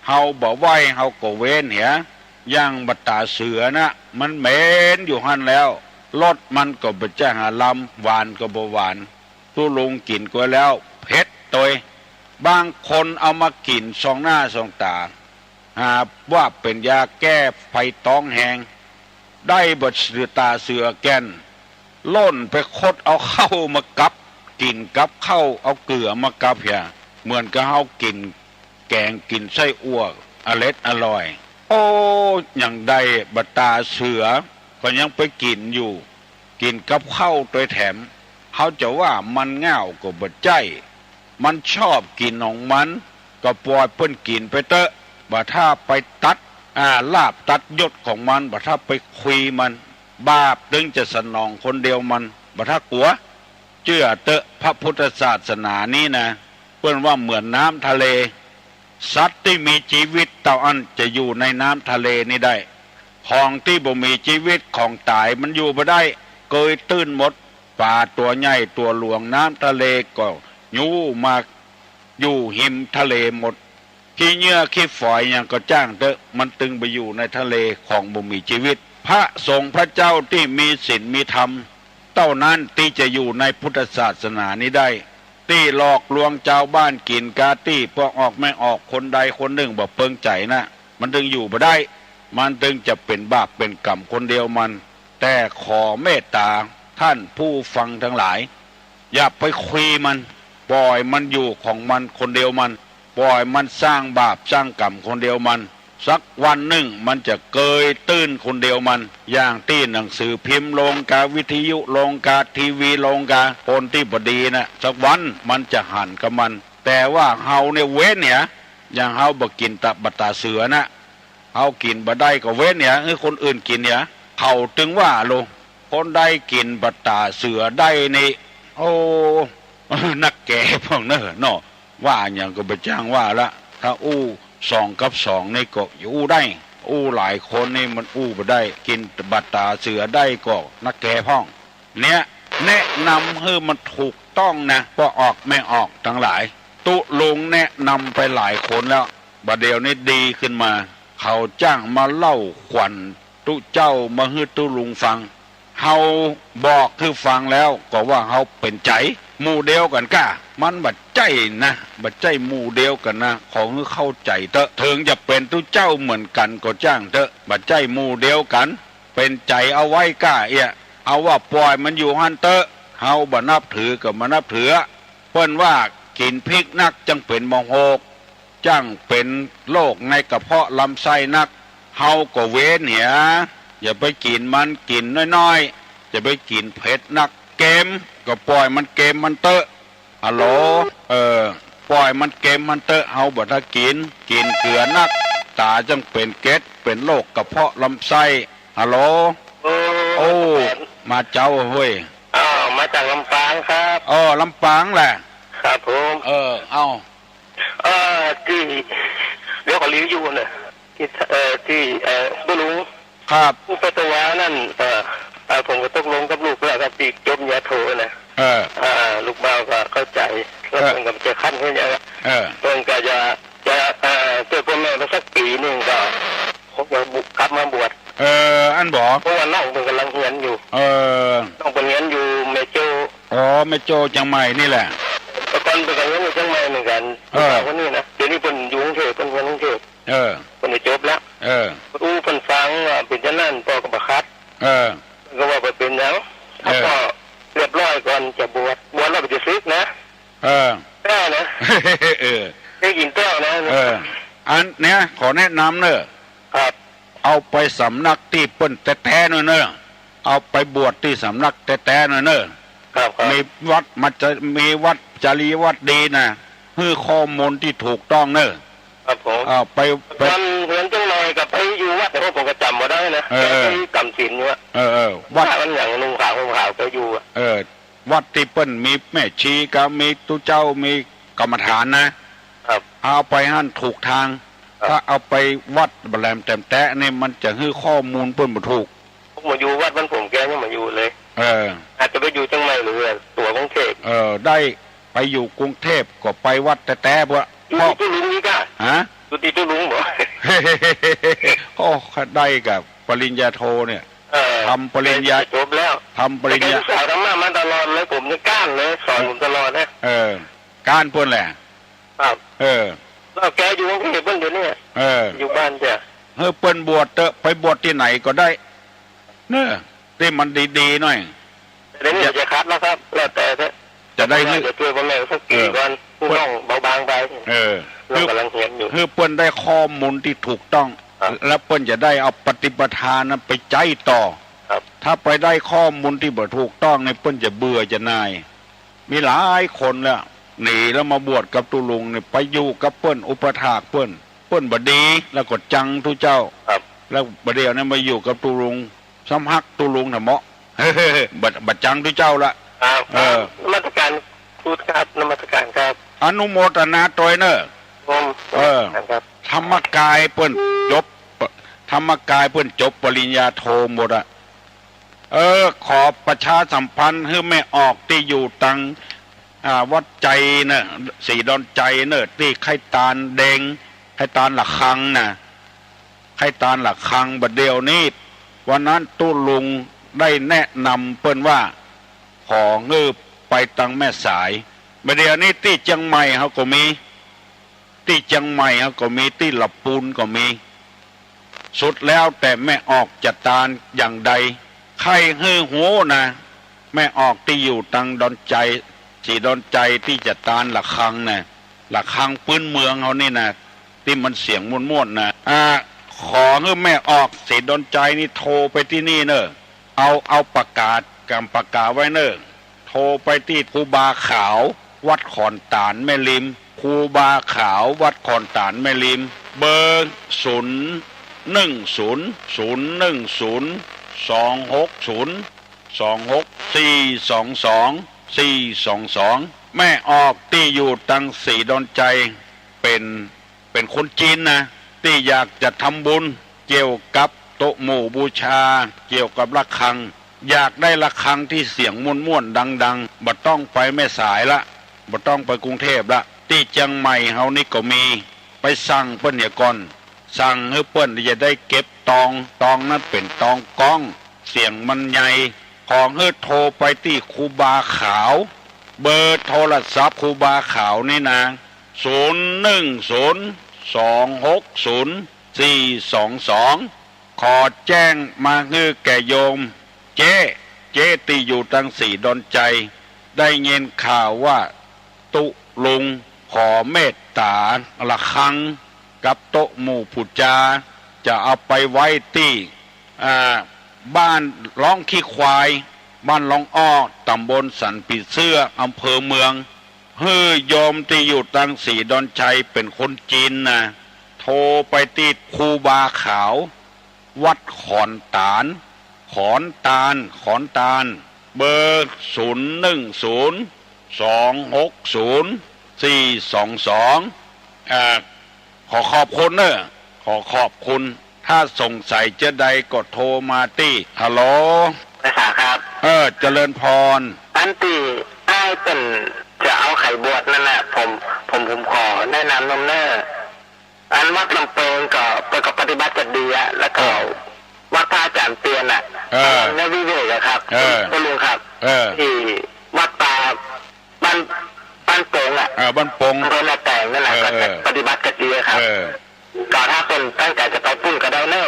เฮาบ่ไหวเฮาก็เว้นเหียย่างบัตตาเสือนะมันเหม็นอยู่หั่นแล้วรสมันก็บ่จ้างลำหวานก็บ่หวานตุลุงกินก็แล้วเผ็ดตยบางคนเอามากินสองหน้าสองตาหาว่าเป็นยาแก้ไฟท้องแหงได้บดเสือตาเสือแก่นล่นไปคดเอาเข้ามากับกินกับเข้าเอาเกลือมากับเพียเหมือนกับเอากินแกงกินไส้อั่วอร่อยโอ้อย่างใดบดตาเสือก็ยังไปกินอยู่กินกับเข้าตัวแถมเขาจะว่ามันเง่าก็บดใจมันชอบกินของมันก็ปล่อยเพิ่นกินไปเตอะบ่ถ้าไปตัดลาบตัดยศของมันบ่ถ้าไปคุยมันบาปถึงจะสนองคนเดียวมันบ่ถ้ากลัวเชื่อเตอะพระพุทธศาสนานี้นะเพิ่นว่าเหมือนน้ำทะเลสัตว์ที่มีชีวิตเต่าอันจะอยู่ในน้ำทะเลนี้ได้ของที่บ่มีชีวิตของตายมันอยู่บ่ได้เกยตื้นหมดปลาตัวใหญ่ตัวหลวงน้ำทะเลก็ยู่มาอยู่หิมทะเลหมดขี้เยื่อขี้ฝอยอย่างก็จ้างเถอะมันตึงไปอยู่ในทะเลของบ่มีชีวิตพระสงฆ์พระเจ้าที่มีศีลมีธรรมเท่านั้นที่จะอยู่ในพุทธศาสนานี้ได้ที่หลอกลวงชาวบ้านกินกาตี้พวกออกไม่ออกคนใดคนหนึ่งบ่เปิงใจนะมันถึงอยู่บ่ได้มันถึงจะเป็นบาปเป็นกรรมคนเดียวมันแต่ขอเมตตาท่านผู้ฟังทั้งหลายอย่าไปคุยมันปล่อยมันอยู่ของมันคนเดียวมันปล่อยมันสร้างบาปสร้างกรรมคนเดียวมันสักวันหนึ่งมันจะเกยตื้นคนเดียวมันอย่างที่หนังสือพิมพ์ลงกาวิทยุลงกาทีวีลงกาคนที่บดีนะสักวันมันจะหันกับมันแต่ว่าเฮาเนี่ยเว้นเนี่ยอย่างเฮาบ่กินบัตตาเสือนะเฮากินบ่ได้ก็เว้นเนี่ยให้คนอื่นกินเนี่ยเขาถึงว่าโลคนใดกินบัตตาเสือได้นี่โอ้นักแก่พวกเนอะเนาะว่าอย่างก็ไปจ้างว่าละถ้า2 กับ 2นี่ก็อยู่ได้หลายคนนี่มันบ่ได้กินบัตตาเสือได้ก็นักแก่พ้องเนี่ยแนะนำให้มันถูกต้องนะก็ออกไม่ออกทั้งหลายตุลุงแนะนำไปหลายคนแล้วบัดเดี๋ยวนี้ดีขึ้นมาเขาจ้างมาเล่าขวัญ ตุเจ้ามาฮือตุลุงฟังเฮาบอกคือฟังแล้วก็ว่าเฮาเป็นใจหมู่เดียวกันก้ามันบัดใจนะบัดใจหมู่เดียวกันนะของเข้าใจเถอะถึงจะเป็นตุเจ้าเหมือนกันก็จ้างเถอะบัดใจหมู่เดียวกันเป็นใจเอาไว้ก้าเอะเอาว่าปล่อยมันอยู่หันเถอะเฮาบ่นับถือกับมานับถือเปิ้นว่ากินพริกนักจังเป็นมโหกจังเป็นโรคในกระเพาะลำไส้นักเฮาก็เว้นเหียอย่าไปกินมันกินน้อยๆจะไปกินเผ็ดนักเกมก็ปล่อยมันเกมมันเตอะฮัลโหลปล่อยมันเกมมันเตอะเฮาบ่ถ้ากินเกลือนักตาจังเป็นเกล็ดเป็นโรคกระเพาะลำไส้ฮัลโหลโอ้มาเจ้าเฮ้ยมาจากลำปางครับลำปางแหละครับผมเอาที่เดี๋ยวขอรีวิวน่ะที่บุลุงครับผู้ปฏิวัตินั่นผมก็ตกลงกับลูกแล้วครับปีกจมยาโถนะลูกเบาก็เข้าใจแล้วผมก็จะขั้นให้ยังผมก็จะเจอพ่อแม่มาสักปีนึงก็ผมจะกลับมาบวชอันบอกเพราะว่าน้องผมกำลังเรียนอยู่น้องเป็นเรียนอยู่เมโจเมโจจังใหม่นี่แหละตอนเป็นเรียนอยู่จังใหม่เหมือนกันคนนี้นะเดี๋ยวนี้เป็นอยู่กรุงเทพเป็นคนกรุงเทพคนจะจบแล้วเป็นฟังเป็นเจ้านั่นปอกระคัดก็ว่าไปเป็นแล้วถ้าก็เรียบร้อยก่อนจะบวชแล้วไปจะซึกนะแต้นะได้ยินแต้นะอันเนี้ยขอแนะนำเนอะครับเอาไปสำนักที่เปิ้นแท้ๆเนอะเอาไปบวชที่สำนักแท้ๆเนอะมีวัดมันจะมีวัดจริยวัดดีนะคือข้อมูลที่ถูกต้องเนอะครับผมไปเหมือนจังเลยกับไปอยู่วัดแต่ผมก็จำมาได้นะไปกำศีลอยู่วัดมันอย่างนุ่งขาวห่มขาวไปอยู่วัดที่เปิ้นมีแม่ชีกับมีตุเจ้ามีกรรมฐานนะครับเอาไปหั่นถูกทางถ้าเอาไปวัดบแลมแต้มแตะเนี่ยมันจะให้ข้อมูลเปิ้นบ่ถูกผมมาอยู่วัดมันผมแกยังมาอยู่เลยอาจจะไปอยู่จังไรหรือตัวกรุงเทพได้ไปอยู่กรุงเทพก็ไปวัดแต่บ่พ่อตุลุงนี่ก็ตุติตุลุงบ่ได้กับปริญญาโทเนี่ยทำปริญญาจบแล้วทำปริญญาสาวธรรมะมาตลอดเลยผมจะก้านเลยสอนผมตลอดนะก้านเพิ่นแหละครับแล้วแกอยู่กรุงเทพเพิ่นเดี๋ยวนี้อยู่บ้านจ้ะเปิ้นบวชไปบวชที่ไหนก็ได้เนอะที่มันดีๆหน่อยเดี๋ยวนี้จะคัดแล้วครับแล้วแต่จะได้จะช่วยพ่อแม่สักกี่วันผู้น้องเบาบางไปเรากำลังเห็นอยู่เปิ้นได้ข้อมูลที่ถูกต้องแล้วเปิ้นจะได้เอาปฏิปทานนั้นไปใจต่อถ้าไปได้ข้อมูลที่บ่ถูกต้องในเปิ้นจะเบื่อจะนายมีหลายคนแล้วหนีแล้วมาบวชกับตุลุงเนี่ยไปอยู่กับเปิ้นอุปถากเปิ้นบ่ดีแล้วก็จังทุเจ้าแล้วบ่เดียวนั้นมาอยู่กับตุลุงซ้ำฮักตุลุงน่ะเหมาะบัดจังทุเจ้าละนมัสการพูดครับนมัสการครับอนุโมทนาตอยเนอะธรรมกายเปิ้นจบธรรมกายเปิ้นจบปริญญาโทหมดอะขอประชาสัมพันธ์ให้แม่ออกที่อยู่ตังวัดใจเนอะสีดอนใจเนอะที่ไข่ตาลแดงไข่ตาลหลักคังน่ะไข่ตาลหลักคังบัดเดียวนี้วันนั้นตุลุงได้แนะนำเปิ้นว่าขอเงืบไปตังแม่สายบัดเดียวนี้ที่เชียงใหม่เขาก็มีที่เชียงใหม่เขาก็มีที่ลำพูนก็มีสุดแล้วแต่แม่ออกจะตานอย่างใดใครฮือหัวนะแม่ออกที่อยู่ตังดอนใจสีดอนใจที่จะตานหลักคังนะหลักคังพื้นเมืองเขานี่นะที่มันเสียงม่วนๆนะขอให้แม่ออกสีดอนใจนี่โทรไปที่นี่เนอะเอาประกาศไว้เนอะโทรไปที่ครูบาขาววัดขอนตาลแม่ริมครูบาขาววัดขอนตาลแม่ริมเบอร์01020260422แม่ออกที่อยู่ตังสีดอนใจเป็นคนจีนนะที่อยากจะทำบุญเกี่ยวกับโต๊ะหมู่บูชาเกี่ยวกับระฆังอยากได้ระฆังที่เสียงม่วนๆดังๆบ่ต้องไปแม่สายละบ่ต้องไปกรุงเทพละที่เชียงใหม่เฮานี่ก็มีไปสั่งเปิ้นเนี่ยก่อนสั่งให้เปิ้นจะได้เก็บ ตองนั้นเป็นตองก้องเสียงมันใหญ่ของเฮือโทรไปที่ครูบาขาวเบอร์โทรศัพท์ครูบาขาวนี่นะ010260422ขอแจ้งมาคือแก่โยมเจ๊ตีอยู่ตั้งสี่ดอนใจได้เงินข่าวว่าตุลุงขอเมตตาละคังกับโต๊ะหมู่ผุจาจะเอาไปไว้ที่บ้านร้องขี้ควายบ้านร้องอ้อตำบลสันปีเสื้ออำเภอเมืองเฮ้ยโยมที่อยู่ตั้งสี่ดอนชัยเป็นคนจีนนะโทรไปติดครูบาขาววัดขอนตาลเบอร์010260422ขอขอบคุณเนอะขอขอบคุณถ้าสงสัยจะใดก็โทรมาที่ฮัลโหลนะคะครับเจริญพรอันตีได้เป็นจะเอาไข่บวชนั่นแหละผมขอแนะนำนมเนอร์อันวัดลำเปิงก็ไปกับปฏิบัติจะดีอะแล้วก็วัดพระอาจารย์เตียนอะในวิเวกครับคุณลุงครับที่วัดป่าบ้านโป่งอะบ้านโป่งอำเภอละแต่งนั่นแหละก็ปฏิบัติจะดีครับก็ถ้าคนตั้งใจจะไปปุ้นก็ได้เนอะ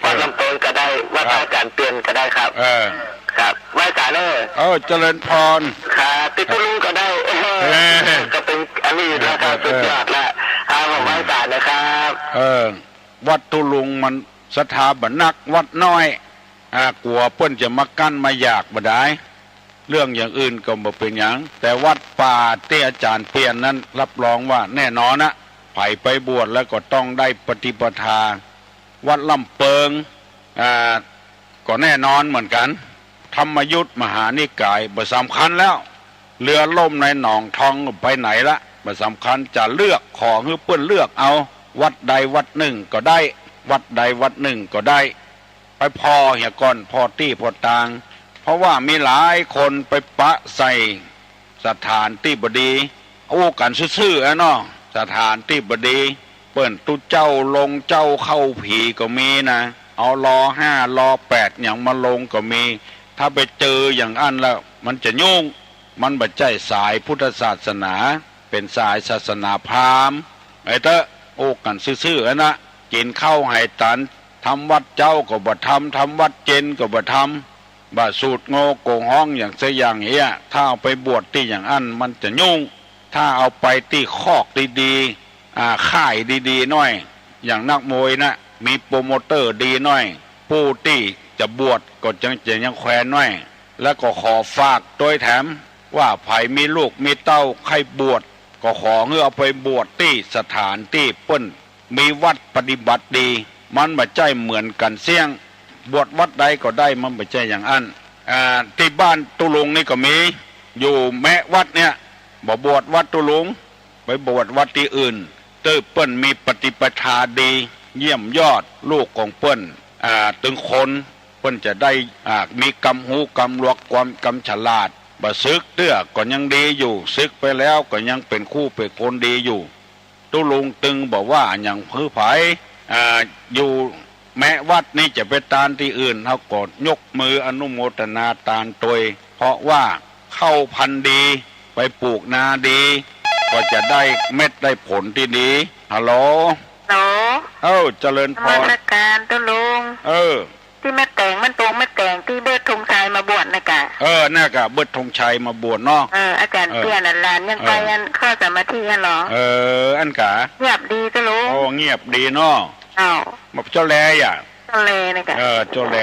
วัดลำเปิงก็ได้วัดพระอาจารย์เตียนก็ได้ครับครับไหว้ศาลเนอะเจริญพรครับติดตุลุงก็ได้ก็เป็นอันนี้แล้วครับสุดยอดละผมไหว้ศาลนะครับวัดตุลุงมันสถาบันนักวัดน้อยกลัวเปิ้นจะมากั้นมาอยากบ่ได้เรื่องอย่างอื่นก็บ่เป็นหยังแต่วัดป่าที่อาจารย์เปลี่ยนนั้นรับรองว่าแน่นอนนะไผไปบวชแล้วก็ต้องได้ปฏิปทาวัดลำเปิงก็แน่นอนเหมือนกันธรรมยุทธมหานิกายบ่สำคัญแล้วเรือล่มในหนองทองไปไหนละบ่สำคัญจะเลือกขอให้เปิ้นเลือกเอาวัดใดวัดหนึ่งก็ได้วัดใดวัดหนึ่งก็ได้ไปพอเหี่ยก่อนพอตี้พอตางเพราะว่ามีหลายคนไปปะใส่สถานที่บดีกันซื่อๆเนาะสถานที่บดีเปิ้นตุเจ้าลงเจ้าเข้าผีก็มีนะเอารอ5รอ8อย่างมาลงก็มีถ้าไปเจออย่างอันแล้วมันจะยุ่งมันบ่ใช่สายพุทธศาสนาเป็นสายศาสนาพราหมณ์ไอ้เต้กันซื่อๆนะกินข้าวไห้ตันทำวัดเจ้าก็บ่ทำวัดเจนก็บ่ทำบ่สูตรโง่โกงห้องอย่างเสียอย่างเหี้ยถ้าเอาไปบวชที่อย่างอันมันจะยุ่งถ้าเอาไปที่คอกดีๆค่ายดีๆหน่อยอย่างนักมวยนะมีโปรโมเตอร์ดีหน่อยผู้ที่จะบวชก็ยังแขวนหน่อยแล้วก็ขอฝากโดยแถมว่าไผมีลูกมีเต้าใครบวชก็ขอเอาไปบวชที่สถานที่เปิ้นมีวัดปฏิบัติดีมันบ่ใช่เหมือนกันเสี่ยงบวชวัดใดก็ได้มันบ่ใช่อย่างอันที่บ้านตุลุงนี่ก็มีอยู่แม้วัดเนี่ยบ่บวชวัดตุลุงไปบวชวัดที่อื่นเปิ้นมีปฏิปทาดีเยี่ยมยอดลูกของเปิ้นถึงคนเปิ้นจะได้มีกำหูกำลวกความกำฉลาดบ่ซึกเตื้อก็ยังดีอยู่ซึกไปแล้วก็ยังเป็นคู่เป็นคนดีอยู่ตุลุงตึงบอกว่าอย่างผือไผอยู่แม้วัดนี้จะไปตานที่อื่นเขาก็ยกมืออนุโมทนาตานตวยเพราะว่าเข้าพันธุ์ดีไปปลูกนาดีก็จะได้เม็ดได้ผลที่ดีฮัลโหลเจริญพรราชการตุลุงที่แม่แต่งมันตรงแม่แต่งที่เบิดธงชัยมาบวชนะกะน่ะกะเบิดธงชัยมาบวชเนาะอาจารย์เตี้ยนหลานยังไปอันข้อสมาธิกันหรออันกะเงียบดีตุลุงเงียบดีเนาะแบบเจ้าแลอ่ะเจ้าแลนะกะเจ้าแล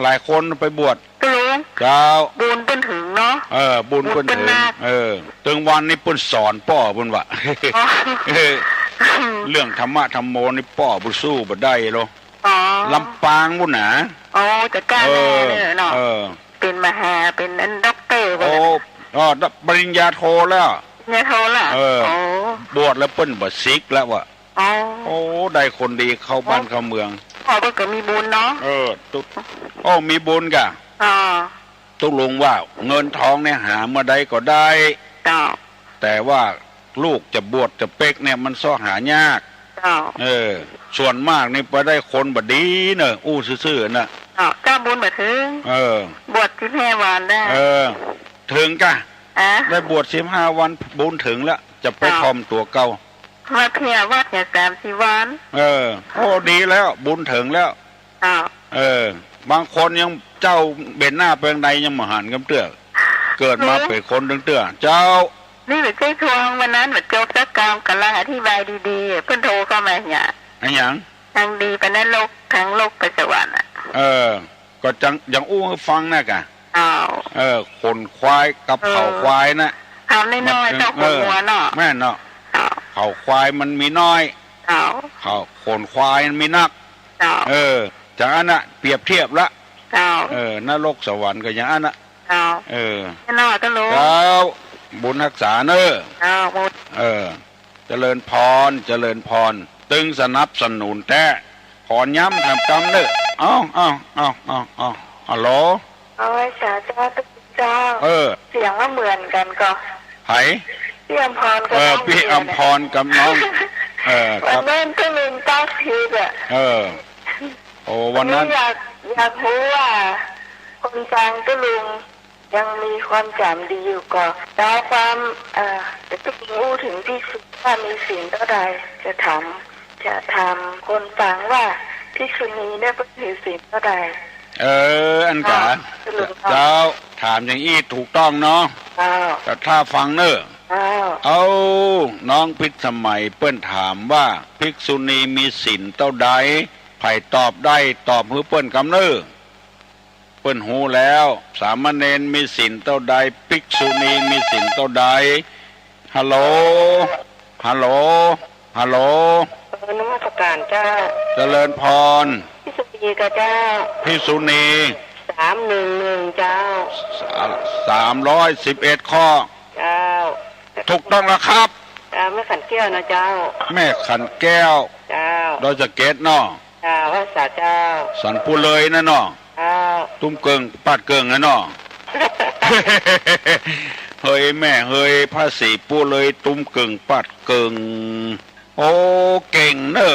หลายคนไปบวชตุลุงเจ้าบุญเปิ้นถึงเนาะบุญเปิ้นถึงถึงวันนี้เปิ้นสอนป้อเปิ้นว่าเรื่องธรรมะธรรมโมนี่ป้อบ่สู้บ่ได้หรอกลำปางบุญหนาจะกล้าแน่เนาะเป็นมหาเป็นอันด็อกเตอร์ปริญญาโทแล้วปริญญาโทล่ะบวชแล้วเปิ้นบ่ซิกแล้วว่ะได้คนดีเข้าบ้านเข้าเมืองเปิ้นก็มีบุญเนาะมีบุญกะตุลุงว่าเงินทองเนี่ยหาเมื่อใดก็ได้แต่ว่าลูกจะบวชจะเป๊กเนี่ยมันซ่อหายาก ส่วนมากนี่ไปได้คนบดีเนอะอู้ซื่อๆน่ะก้าบุญมาถึงบวช15 วันได้ถึงกะได้บวช15 วันบุญถึงแล้วจะไปทอมตัวเก่าว่าเพียว่าแค่30 วันโอ้ดีแล้วบุญถึงแล้วบางคนยังเจ้าเบนหน้าเปลงใดยังมหันกันเตื้อเกิดมาเป็นคนเตื้อเจ้านี่เหมือนใจทวงวันนั้นเหมือนโจกสักกรรมกำลังอธิบายดีๆเพื่อนโทรเข้ามาเนี่ยไอ้หยังทางดีไปนั้นโลกทั้งโลกไปสวรรค์ก็จังอย่างอู้ฟังนะกะคนควายกับเผาควายนะเผาน้อยๆเจ้าคนหัวเนาะแม่เนาะเผาควายมันมีน้อยเผาคนควายมันมีนักจากนั้นนะเปรียบเทียบละนรกสวรรค์ก็อย่างนั้นนะน่าตลกบุญรักษาเนอะเจริญพรเจริญพรตึงสนับสนุนแท้ขอย้ำทำกรรมเนอะฮัลโหลไว้สาธุเจ้าเสียงก็เหมือนกันก็ไผพี่อมพรกับน้องพี่อมพรกับน้องวันนั้นก็ลืมตั้งทีโอ้วันนั้นอยากรู้ว่าคนฟังก็ลุงยังมีความจำดีอยู่ก็แล้วความจะต้องรู้ถึงที่สุดว่ามีสิ่งเท่าใดจะทำคนฟังว่าภิกษุณีได้ปฏิสิ่งเท่าใดอันกะเจ้าถามอย่างอี้ถูกต้องเนาะแต่ถ้าฟังเนอะเอาน้องพิษสมัยเปิ้นถามว่าภิกษุณีมีศีลเท่าใดไผ่ตอบได้ตอบฮือเปิ้นกำเนอเปิ้นหูแล้วสามเณรมีศีลเท่าใดภิกษุณีมีศีลเท่าใดฮัลโหลนมัสการเจ้าเจริญพรภิกษุณีกับเจ้าภิกษุณี311เจ้า311ข้อเจ้าถูกต้องแล้วครับแม่ขันแก้วนะเจ้าแม่ขันแก้วเจ้าโดยจะเกตเนาะพระสาเจ้าสันปูเลยนะเนาะตุ้มเกิงปาดเกิงนะเนาะเฮ้ยแม่เฮ้ยภาษีปูเลยตุ้มเกิงปาดเกิงโอ้เก่งเนอะ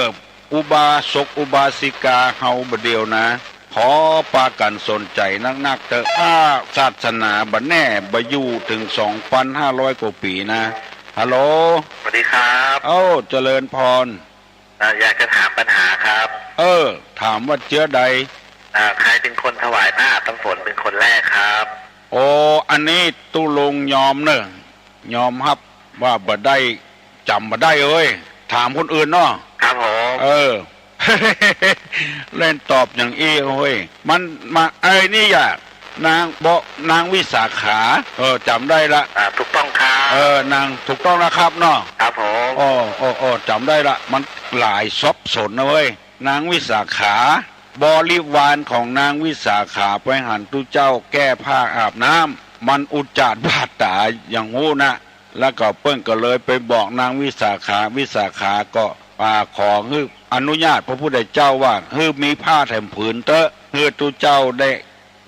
อุบาสกอุบาสิกาเฮาบเดียวนะขอปากันสนใจนักๆเถอะศาสนาบัดแน่บอยู่ถึง 2,500 กว่าปีนะฮัลโหลสวัสดีครับเจริญพรอยากจะถามปัญหาครับถามว่าเจื้อใดใครเป็นคนถวายผ้าน้ำฝนเป็นคนแรกครับอันนี้ตุลงยอมเนอะยอมครับว่าบ่ได้จำบ่ได้ถามคนอื่นเนาะครับผมเล่นตอบอย่างอี้มันมานี่อย่านางวิสาขาจำได้ละถูกต้องครับนางถูกต้องนะครับเนาะครับผมจำได้ละมันหลายซบสนนะนางวิสาขาบริวารของนางวิสาขาไปหันตุเจ้าแก้ผ้าอาบน้ำมันอุจจาระบาดตาอย่างงูนะแล้วก็เปิ้นก็เลยไปบอกนางวิสาขาก็ขอให้อนุญาตพระพุทธเจ้าว่าให้มีผ้าแถมผืนเตอะให้ตุเจ้าได้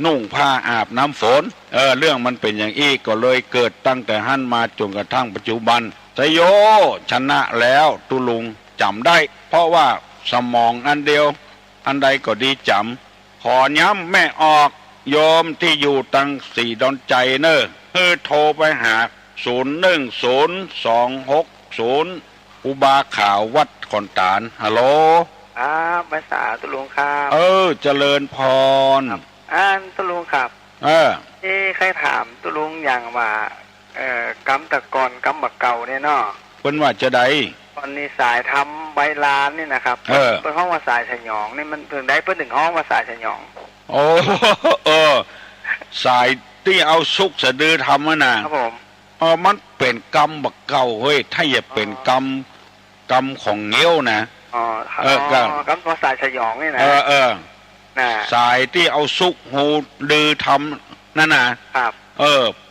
นุ่งผ้าอาบน้ำฝนเรื่องมันเป็นอย่างอี้ก็เลยเกิดตั้งแต่หั่นมาจนกระทั่งปัจจุบันสยโยชนะแล้วตุลุงจำได้เพราะว่าสมองอันเดียวอันใดก็ดีจำขอย้ำแม่ออกโยมที่อยู่ตั้ง4 ดอนใจเนอะโทรไปหา010260อุบาข่าววัดขอนตาลฮัลโหลภาษาตุลุงครับเจริญพรตุลุงครับใครถามตุลุงอย่างว่ากำตะกอนกำบักเก่าเนี่ยเนาะเพิ่นว่าจะได้ตอนนี้สายทำใบลานนี่นะครับเป็นห้องว่าสายฉยองนี่มันถึงได้เพิ่นถึงห้องว่าสายฉยองสายที่เอาสุกสะดือทำนะครับผมมันเป็นกำบักเก่าถ้าอย่าเป็นกำของเงี้ยวนะกำว่าสายฉยองนี่นะสายที่เอาสุกหูดือทำนั่นนะครับ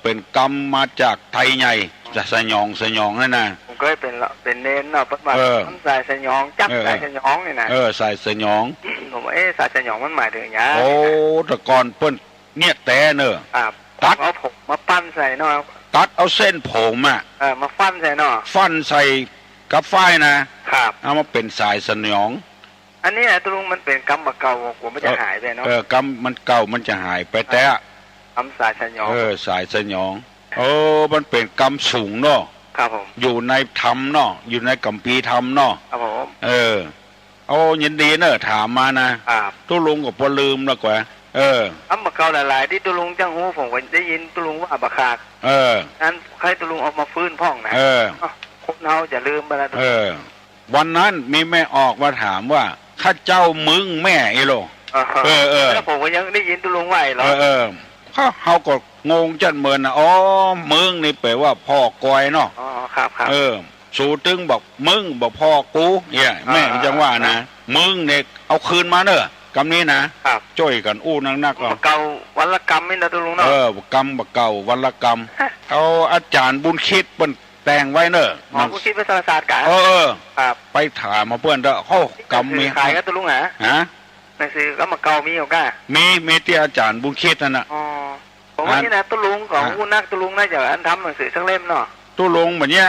เป็นกำมาจากไทยใหญ่จะสยองนั่นนะผมก็เป็นเน้นเนาะปัจจุบันสายสยองจับสายสยองนี่นะสายสยองผมว่าสายสยองมันหมายถึงอย่างนี้แต่ก่อนเปิ้นเนี่ยแต่เนอะตัดเอาผมมาปั้นใส่เนาะตัดเอาเส้นผมมาฟันใส่เนาะฟันใส่ กับฝ้ายนะครับเอามาเป็นสายสยองอันนี้ตกลงมันเป็นกรรมเก่าผมไม่จะหายไปเนาะกรรมมันเก่ามันจะหายไปแต่กรรมสายสยองสายสยองมันเป็นกรรมสูงเนาะครับผมอยู่ในธรรมเนาะอยู่ในกัมภีร์ธรรมเนาะครับผมยินดีเนอะถามมานะครับตุลุงก็บ่ลืมแล้วกว่ากรรมเก่าหลายๆที่ตุลุงจังหูผมก็ได้ยินตุลุงว่าบักคากนั้นใครตุลุงเอามาฟื้นพ่องนะคนเฮาจะลืมไปแล้ววันนั้นมีแม่ออกมาถามว่าข้าเจ้ามึงแม่ไอ้โลแล้วผมก็ยังได้ยินตุลุงไหวเหรอเขาก็งงจัดเหมือนมึงนี่แปลว่าพ่อกอยเนาะครับสูตึงบอกมึงบอกพ่อกูเนี่ยแม่จังว่านะมึงเนี่ยเอาคืนมาเนอะกำนี้นะจ้อยกันอู้นักๆเก่าวันละกรรมไม่นะตุลุงเนาะกรรมเก่าวันละกรรมเอาอาจารย์บุญคิดเป็นแต่งไว้เนอะบุญคิดเป็นศาสตร์กันครับไปถามมาเพื่อนเด้อเขากรรมมีขายกันตุลุงฮะหนังสือก็มาเก่ามีอยู่ก้ามีที่อาจารย์บุญคิดนั่นน่ะผมว่านี่นะตุลุงของผู้นักตุลุงน่าจะอันทำหนังสือสักเล่มเนาะตุลุงแบบเนี้ย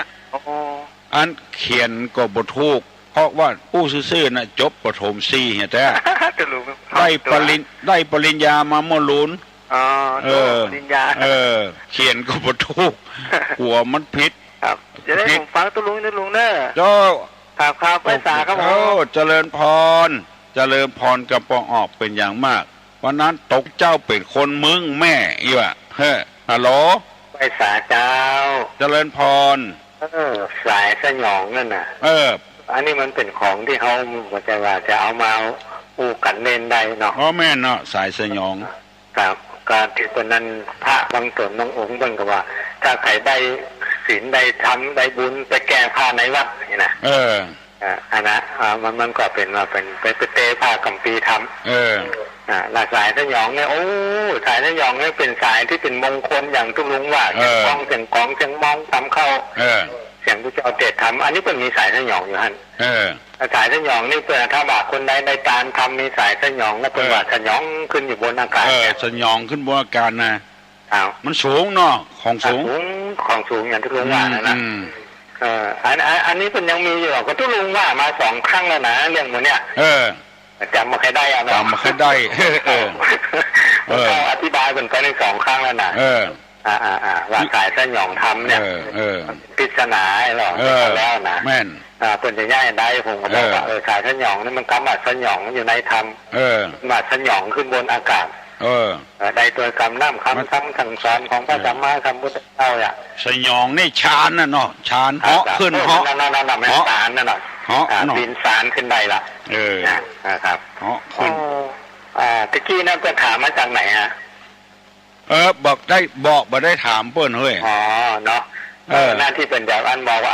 อันเขียนก็บ่ถูกเพราะว่าผู้ซื่อๆน่ะจบประถม4เฮียแต่ได้ปริญญามาเมื่อลุ้นปริญญาเขียนก็บ่ถูกหัวมันผิดครับจะได้ผมฟังตุลุงเด้อเจ้าครับภาษาครับเจริญพรกับปองออกเป็นอย่างมากวันนั้นตกเจ้าเป็นคนมึงแม่อีว่ะฮัลโหลภาษาเจ้าเจริญพรสายสยองนั่นน่ะอันนี้มันเป็นของที่เขาจะเอามาอู้กันเล่นได้เนาะแม่เนาะสายสยองครับการที่ตอนนั้นพระบางตนน้ององค์เบิ่งก็ว่าถ้าใครได้ศีลได้ทำได้บุญไปแก้ผ้าในวัดนี่นะอันนะมันก็เป็นว่าเป็นไปเตะผ้ากัมปีทำหลากสายสยองเนี่ยสายสยองเนี่ยเป็นสายที่เป็นมงคลอย่างทุลุงว่าเสียงกองเสียงมองทำเข้าเสียงผู้เจ้าเตะทำอันนี้เป็นมีสายสยองอยู่ฮั่นสายสยองนี่เพื่อถ้าบาคนใดได้การทำมีสายสยองแล้วเป็นว่าสยองขึ้นอยู่บนอากาศสยองขึ้นบนอากาศนะมันสูงเนาะของสูงอย่างทุลุงว่านะอันนี้เป็นยังมีอยู่ก็ทุลุงว่ามา2 ครั้งแล้วนะเรื่องมันเนี่ยจำมาใครได้จำมาใครได้อธิบายเป็นไปใน2 ครั้งแล้วนะว่าสายสยองทำเนี่ยปริศนาหรอแล้วนะแม่นเป็นจะง่ายได้ผมก็บอกว่าสายสยองนี่มันกำบัดสยองอยู่ในธรรมบัดสยองขึ้นบนอากาศได้ตัวคำน้ำคำสั่งสอนของพระสัมมาสัมพุทธเจ้าอ่ะสยองนี่ชานน่ะเนาะชานเหาะขึ้นเหาะนั่นสารนั่นหน่อยบินสารขึ้นได้ละนะครับเหาะขึ้นตะกี้นั่นก็ถามมาจากไหนฮะบอกมาได้ถามเปิ้นเฮ้ยเนาะหน้าที่เป็นแบบอันบอกว่า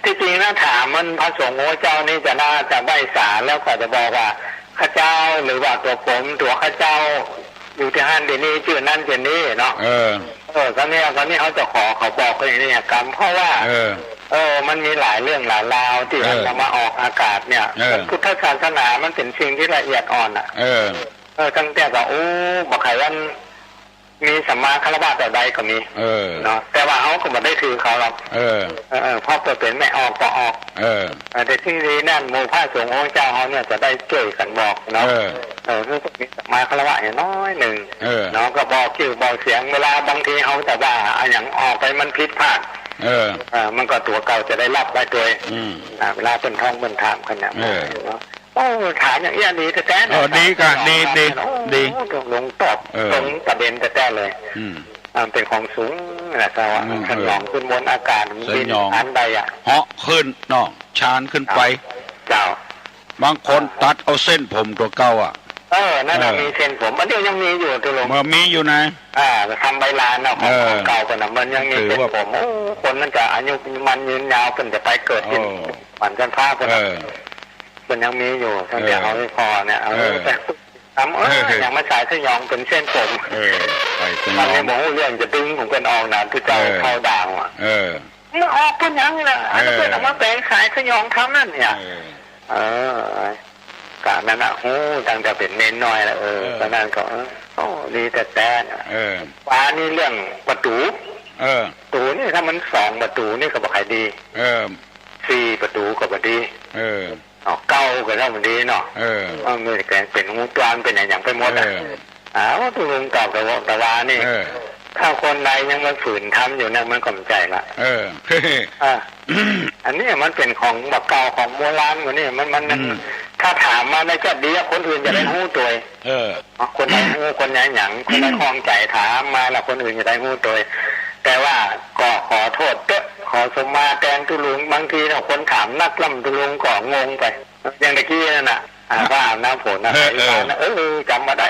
ที่จริงน่าถามมันพระสงฆ์เจ้านี่จะน่าจะใบสารแล้วก็จะบอกว่าข้าเจ้าหรือว่าตัวผมตัวข้าเจ้าอยู่ที่ห้านเดี๋ยวนี้ชื่อนั่นเดี๋ยวนี้เนาะตอนนี้เขาจะเขาบอกไปนี่กรรมเพราะว่ามันมีหลายเรื่องหลายราวที่มันจะมาออกอากาศเนี่ยพุทธศาสนามันเป็นสิ่งที่ละเอียดอ่อนอ่ะตั้งแต่ก็บอกใครว่ามีสัมมาคารวะแต่ใดก็มีเนาะแต่ว่าเขาก็ไม่ได้ถือเขาหรอกเพราะเป็นไม่ออกก็ออกแต่ที่นี้นั่นโมฆะสงฆ์องค์เจ้าเขาเนี่ยจะได้ช่วยกันบอกเนาะคือมีสัมมาคารวะน้อยหนึ่งเนาะก็บอกชื่อบอกเสียงเวลาบางทีเขาแต่ว่าอย่างออกไปมันผิดพลาดมันก็ตัวเก่าจะได้รับได้ตัวเวลาเป็นท้องเป็นถามกันเนี่ยถามอย่างนี้ดีแต่ดีกันดีลงตอบตรงประเด็นแต่เลยเป็นของสูงนะครัว่าขนองขึ้นบนอากาศบินอันใดเหาะขึ้นเนาะชานขึ้นไปเจ้าบางคนตัดเอาเส้นผมตัวเก่านั่นมีเส้นผมมันยังมีอยู่ตัวลงมีอยู่นะทำใบลานเนาะของเก่ากันนะมันยังมีเส้นผมคนนั้นจะอายุมันยืนยาวเป็นจะไปเกิดเป็นฝันกันฟ้าคนมันยังมีอยู่ตั้งแต่เอาไม่พอเนี่ยแต่อย่างมาสายสยองเป็นเส้นผมมันไม่บอกเรื่องจะดึงผมเป็นออกนะที่เจ้าเข้าด่างมันออกเป็นยังไงนะอันนี้เป็นออกมาแปลงสายสยองทำนั่นเนี่ยการนั้นตั้งแต่เป็นเน้นน้อยแล้วตอนนั้นก็ดีแต่ฟ้านี่เรื่องประตูนี่ถ้ามัน2 ประตูนี่ก็บอกใครดี 4ประตูก็บ่ดีเก้าก็เท่ามันดีเนาะมันเป็นงูกลางเป็นอย่างไปหมดว่าตุลุงกลับกับตะวานี่ถ้าคนใดยังมาฝืนทำอยู่เนี่ยมันก็ไม่ใจละอันนี้มันเป็นของแบบเก่าของโบราณกว่านี่มันถ้าถามมาในจะดีคนอื่นจะได้หู้ตัวคนใดหู้คนไหนหยังคนใดคลองใจถามมาแล้วคนอื่นจะได้หู้ตัวแต่ว่าก็ขอโทษเด้อขอสมมาแทนตุลุงบางทีเนี่ยคนถามนักล่ำตุลุงก็งงไปอย่างตะกี้นั่นน่ะว่าน้ำฝนจำมาได้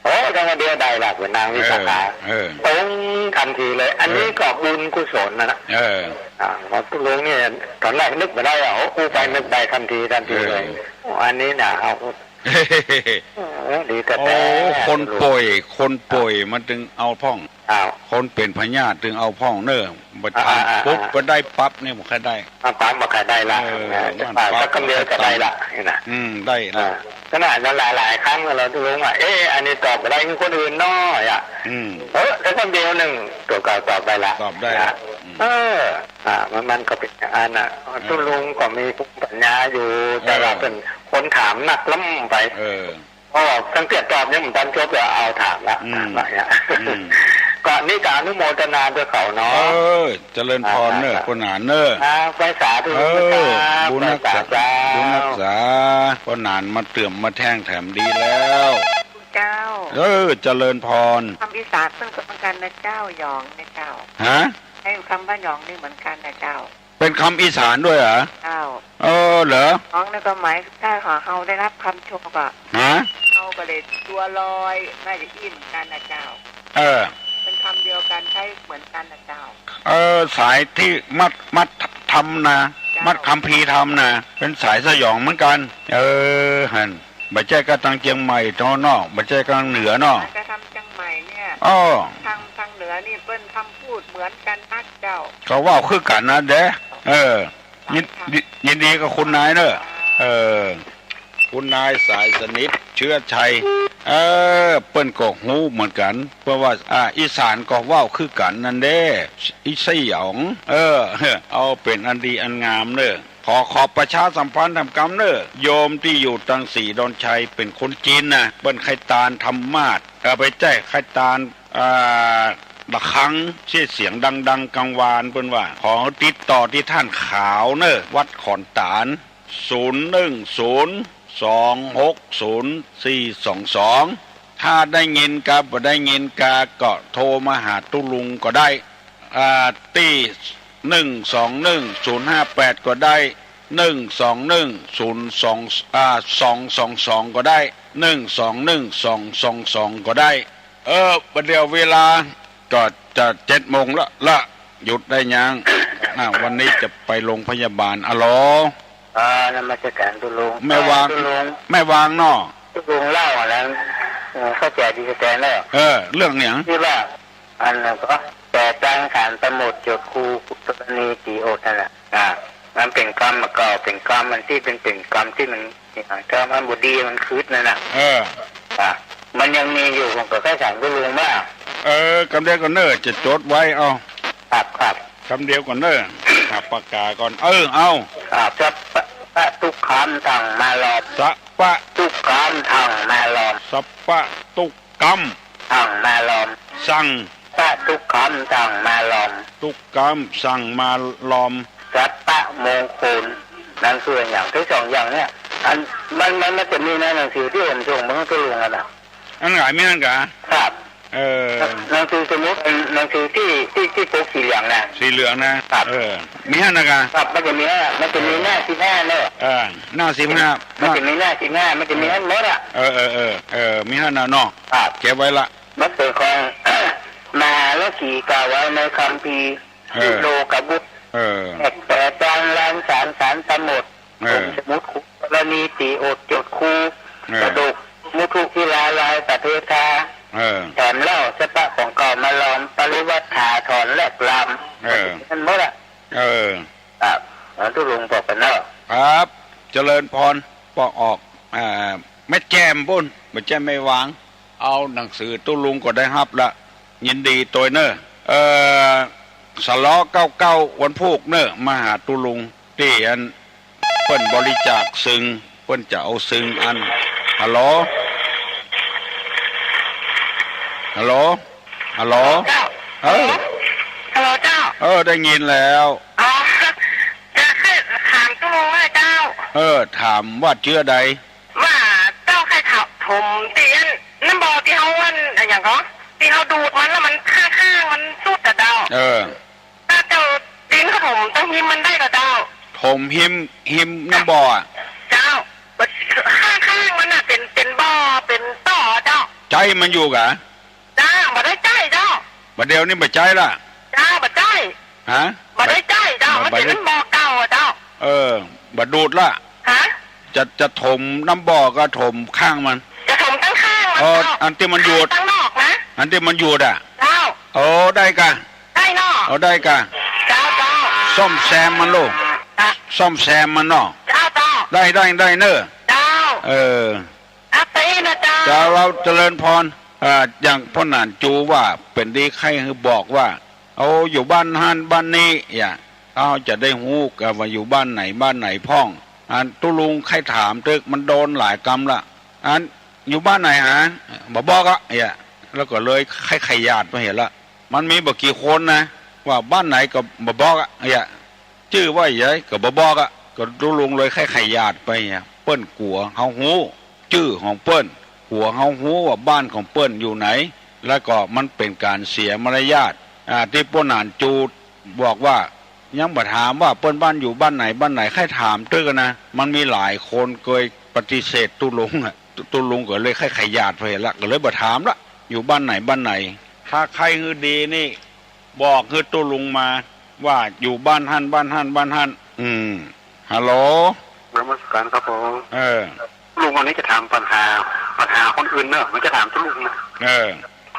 โอ้จังมาเดียวได้หลักเป็นนางวิสาขาตรงทันทีเลยอันนี้ก็บุญกุศลนะพอตุลุงเนี่ยตอนแรกนึกไม่ได้อู้ไปนึกได้ทันทีเลยอันนี้นะเอาดีแต่คนป่วยมันถึงเอาพ่องคนเป็นพญาถึงเอาพ่องเน้อบัดทานปุ๊บก็ได้ปั๊บเนี่ยมันแค่ได้ปั๊บมาแค่ได้ละถ้ากำเดียวก็ได้ละนี่นะได้ละขนาดนั้นหลายครั้งเราตุลุงว่าอันนี้ตอบไปได้คนอื่นน้อยถ้าคำเดียวหนึ่งตัวเก่าตอบได้ละตอบได้มันก็เป็นอันน่ะตุลุงก็มีปัญญาอยู่แต่ว่าเป็นคนถามหนักล้ำไปสังเกตตอบเนี่ยมันตันจบจะเอาถามละก่อนนี้การอนุโมทนาด้วยเขาเนาะเจริญพรเนอะคนหนาเนอะไปสาธุบุญนักษาคนหนานมาเตื่อมมาแท่งแถมดีแล้วเจ้าเจริญพรคำพิสาเพิ่งก็เหมือนกันนะเจ้าหยองนะเจ้าให้คำว่าหยองนี่เหมือนกันนะเจ้าเป็นคำอีสานด้วยเหรอเจ้าเหรอหยองในก็หมายถ้าเขาได้รับคำชมก็เขาก็เลยตัวลอยน่าจะอิ่มกันนะเจ้าเป็นคำเดียวกันใช้เหมือนกันนะเจ้าสายที่มัดทำนะมัดคำพีทำนะเป็นสายสยองเหมือนกันหันบัจเจกตังเชียงใหม่ตอนนอกบัจเจกตังเหนือเนาะจะทำเชียงใหม่เนี่ยทางเหนือนี่เปิ้นคำพูดเหมือนกันนักเจ้าก็ว่าคือกันนะเด้ยินดีกับคุณนายเนอะคุณนายสายสนิทเชื้อชัยเปิ้นก็ฮู้เหมือนกันเพราะว่าอีสานก็ว่าวคือกันนั่นเด้อีสยองเอาเป็นอันดีอันงามเนอะขอประชาสัมพันธ์ทำกรรมเนอะโยมที่อยู่ตังสีดอนชัยเป็นคนจีนนะเปิ้นไข่ตาลธรรมาศไปแจ้ไข่ตาลละครั้งเสียงดังกังวานเปิ้นว่าขอติดต่อที่ท่านขาวเนอะวัดขอนตาล010260422ถ้าได้เงินกาบ่ได้เงินกาก็โทรมาหาตุลุงก็ได้ที่121-058ก็ได้121-0222ก็ได้121-222ก็ได้ประเดี๋ยวเวลาก็จะ7 โมงละหยุดได้ยังวันนี้จะไปโรงพยาบาลนมัสการตุลุงแม่วางเนาะตุลุงเล่าแล้วเข้าใจดีแท้แล้วเรื่องเนี่ยที่ว่าอันนั้นก็แต่ตั้งฐานสมุดจดครูกุศลนีตีโอนั่นแหละมันเป็นกรรมมาเก่าเป็นกรรมมันที่เป็นกรรมที่มันถ้ามันบุดีมันคืดนั่นน่ะมันยังมีอยู่ผมก็แค่ถามตุลุงว่าคำเดียวก่อนเนอจะจดไว้เอาครับคำเดียวก่อนเนอขับปากกาก่อนเอาสัพพะทุกขามทางมาลอมสัพพะทุกขามทางมาลอมสัพพะทุกกรรมทางมาลอมสั่งพระทุกขามทางมาลอมทุกกรรมสั่งมาลอมสัพพะมงคลนั่นคืออย่างที่สองอย่างเนี่ยมันจะมีในหนังสือที่ผมส่งมาให้ตุลุงนะอันไหนไม่นั่นกะครับหนังสือสมมติหนังสือที่ปกสีเหลืองนะสีเหลืองนะครับมีฮะนะกะครับมันจะมีหน้า15เนอะหน้า15มันจะมีหน้า15มันจะมีอันหมดมีฮะนะเนาะเก็บไว้ละมันเป็นของมาแล้วขี่กล่าวไว้ในคัมภีร์โลกบุตรแต่จางแรงสารสมุดสมุดคุกรณีตีอดจดคูกระดูกมุทุกิลาลายปฏิทาแถมเล่าสปะของเก่ามาลอมปริวัติถาถอนแลกลำนั่นหมดตุลุงบอกกันเนาะครับเจริญพรปอกออกไม่แจมบุญไม่แจมไม่วางเอาหนังสือตุลุงก็ได้รับละยินดีตัวเนอะสล้อ99วันพุกเนอะมาหาตุลุง ที่อันเปิ้นบริจาคซึ่งเปิ้นจะเอาซึ่งอันฮัลโหลฮัลโหลฮัลโหล เจ้า ฮัลโหลเจ้าได้ยินแล้ว อ๋อจะให้ถามตุ้ลุงว่าเจ้าถามว่าเชื่อใดว่าเจ้าใครถมตีนน้ำบ่อที่เขาวันอย่างก็ที่เขาดูดมันแล้วมันข้างๆมันสุดแต่เจ้าถ้าเจ้าดินเขาถมต้องหิมมันได้กับเจ้าถมหิมน้ำบ่อเจ้าข้างๆมันน่ะเป็นบ่อเป็นต่อเจ้าใจมันอยู่กะเจ้าบ่ได้ใจเจ้าบ่เดียวนี่บ่ใจละเจ้าบ่ใจฮะบ่ได้ใจเจ้ามันเป็นบ่อเก่าเจ้าบ่ดูดละฮะจะถมน้ำบ่อก็ถมข้างมันจะถมตั้งข้างมันเจ้าอันที่มันอยู่ตั้งนอกนะอันที่มันอยู่อ่ะเจ้าได้กะได้เนาะได้กะเจ้าซ่อมแซมมันโลซ่อมแซมมันเนาะเจ้าได้เนอะเจ้าอาตีนะเจ้าเราเจริญพรอย่างพ่อหนานจูว่าเป็นดีใครคือบอกว่าอยู่บ้านฮั่นบ้านนี้จะได้ฮู้กันว่าอยู่บ้านไหนพ่องตุลุงใครถามตึกมันโดนหลายกรรมละอยู่บ้านไหนฮะบอกอ่ะแล้วก็เลยใครญาติมาเห็นละมันมีบ่กี่คนนะว่าบ้านไหนก็บอกอ่ะชื่อว่าอย่างไรก็บอกอ่ะก็ตุลุงเลยใครญาติไปเปิ้นกัวเฮาฮู้ชื่อของเปิ้นหัวเฮาฮู้ว่าบ้านของเปิ้นอยู่ไหนแล้วก็มันเป็นการเสียมารยาทที่พ่อหนานจูบอกว่ายังบ่ถามว่าเปิ้นบ้านอยู่บ้านไหนใครถามตึกนะมันมีหลายคนเคยปฏิเสธตุลุงก็เลยใครญาติไปละก็เลยบ่ถามละอยู่บ้านไหนถ้าใครคือดีนี่บอกคือตุลุงมาว่าอยู่บ้านฮั่นฮัลโหลนมัสการครับผมลุงวันนี้จะถามปัญหาคนอื่นเนอะมันจะถามตุลุงนะ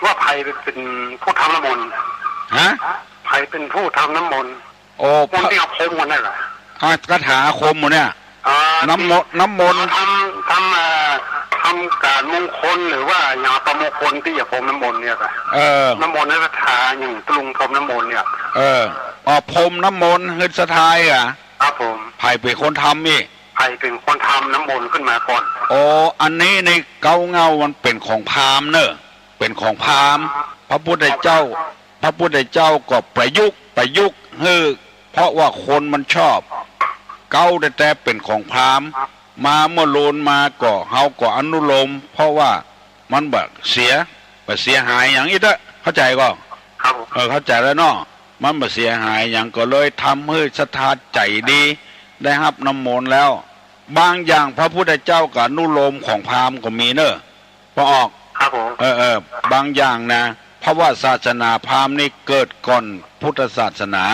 ว่าใครเป็นผู้ทำน้ำมนต์ใครเป็นผู้ทำน้ำมนต์คนที่เอาโคมมันได้เหรอคาถาคมมันเนี่ยน้ำมนต์ทำการมงคลหรือว่าอย่างประมงคลที่อย่าพรมน้ำมนต์เนี่ยค่ะน้ำมนต์นั้นคาถาอย่างตุลุงพรมน้ำมนต์เนี่ยพรมน้ำมนต์คือสะทายครับผมไผ่เป็นคนทำนี่ไผ่เป็นคนทำน้ำมนต์ขึ้นมาก่อนอันนี้ในเก้าเงามันเป็นของพราหมณ์เนอะเป็นของพราหมณ์พระพุทธเจ้าก็ประยุกต์เพราะว่าคนมันชอบเก้าแต่เป็นของพราหมณ์มาเมื่อโลนมาก็เฮาก็อนุโลมเพราะว่ามันแบบเสียหายอย่างนี้เด้อเข้าใจก็ครับเข้าใจแล้วเนาะมันแบบเสียหายอย่างก็เลยทำให้ศรัทธาใจดีได้รับน้ำมนต์แล้วบางอย่างพระพุทธเจ้ากับอนุโลมของพราหมณ์ก็มีเนอะพอออกครับผมบางอย่างนะเพราะว่าศาสนาพราหมณ์นี่เกิดก่อนพุทธศาสนา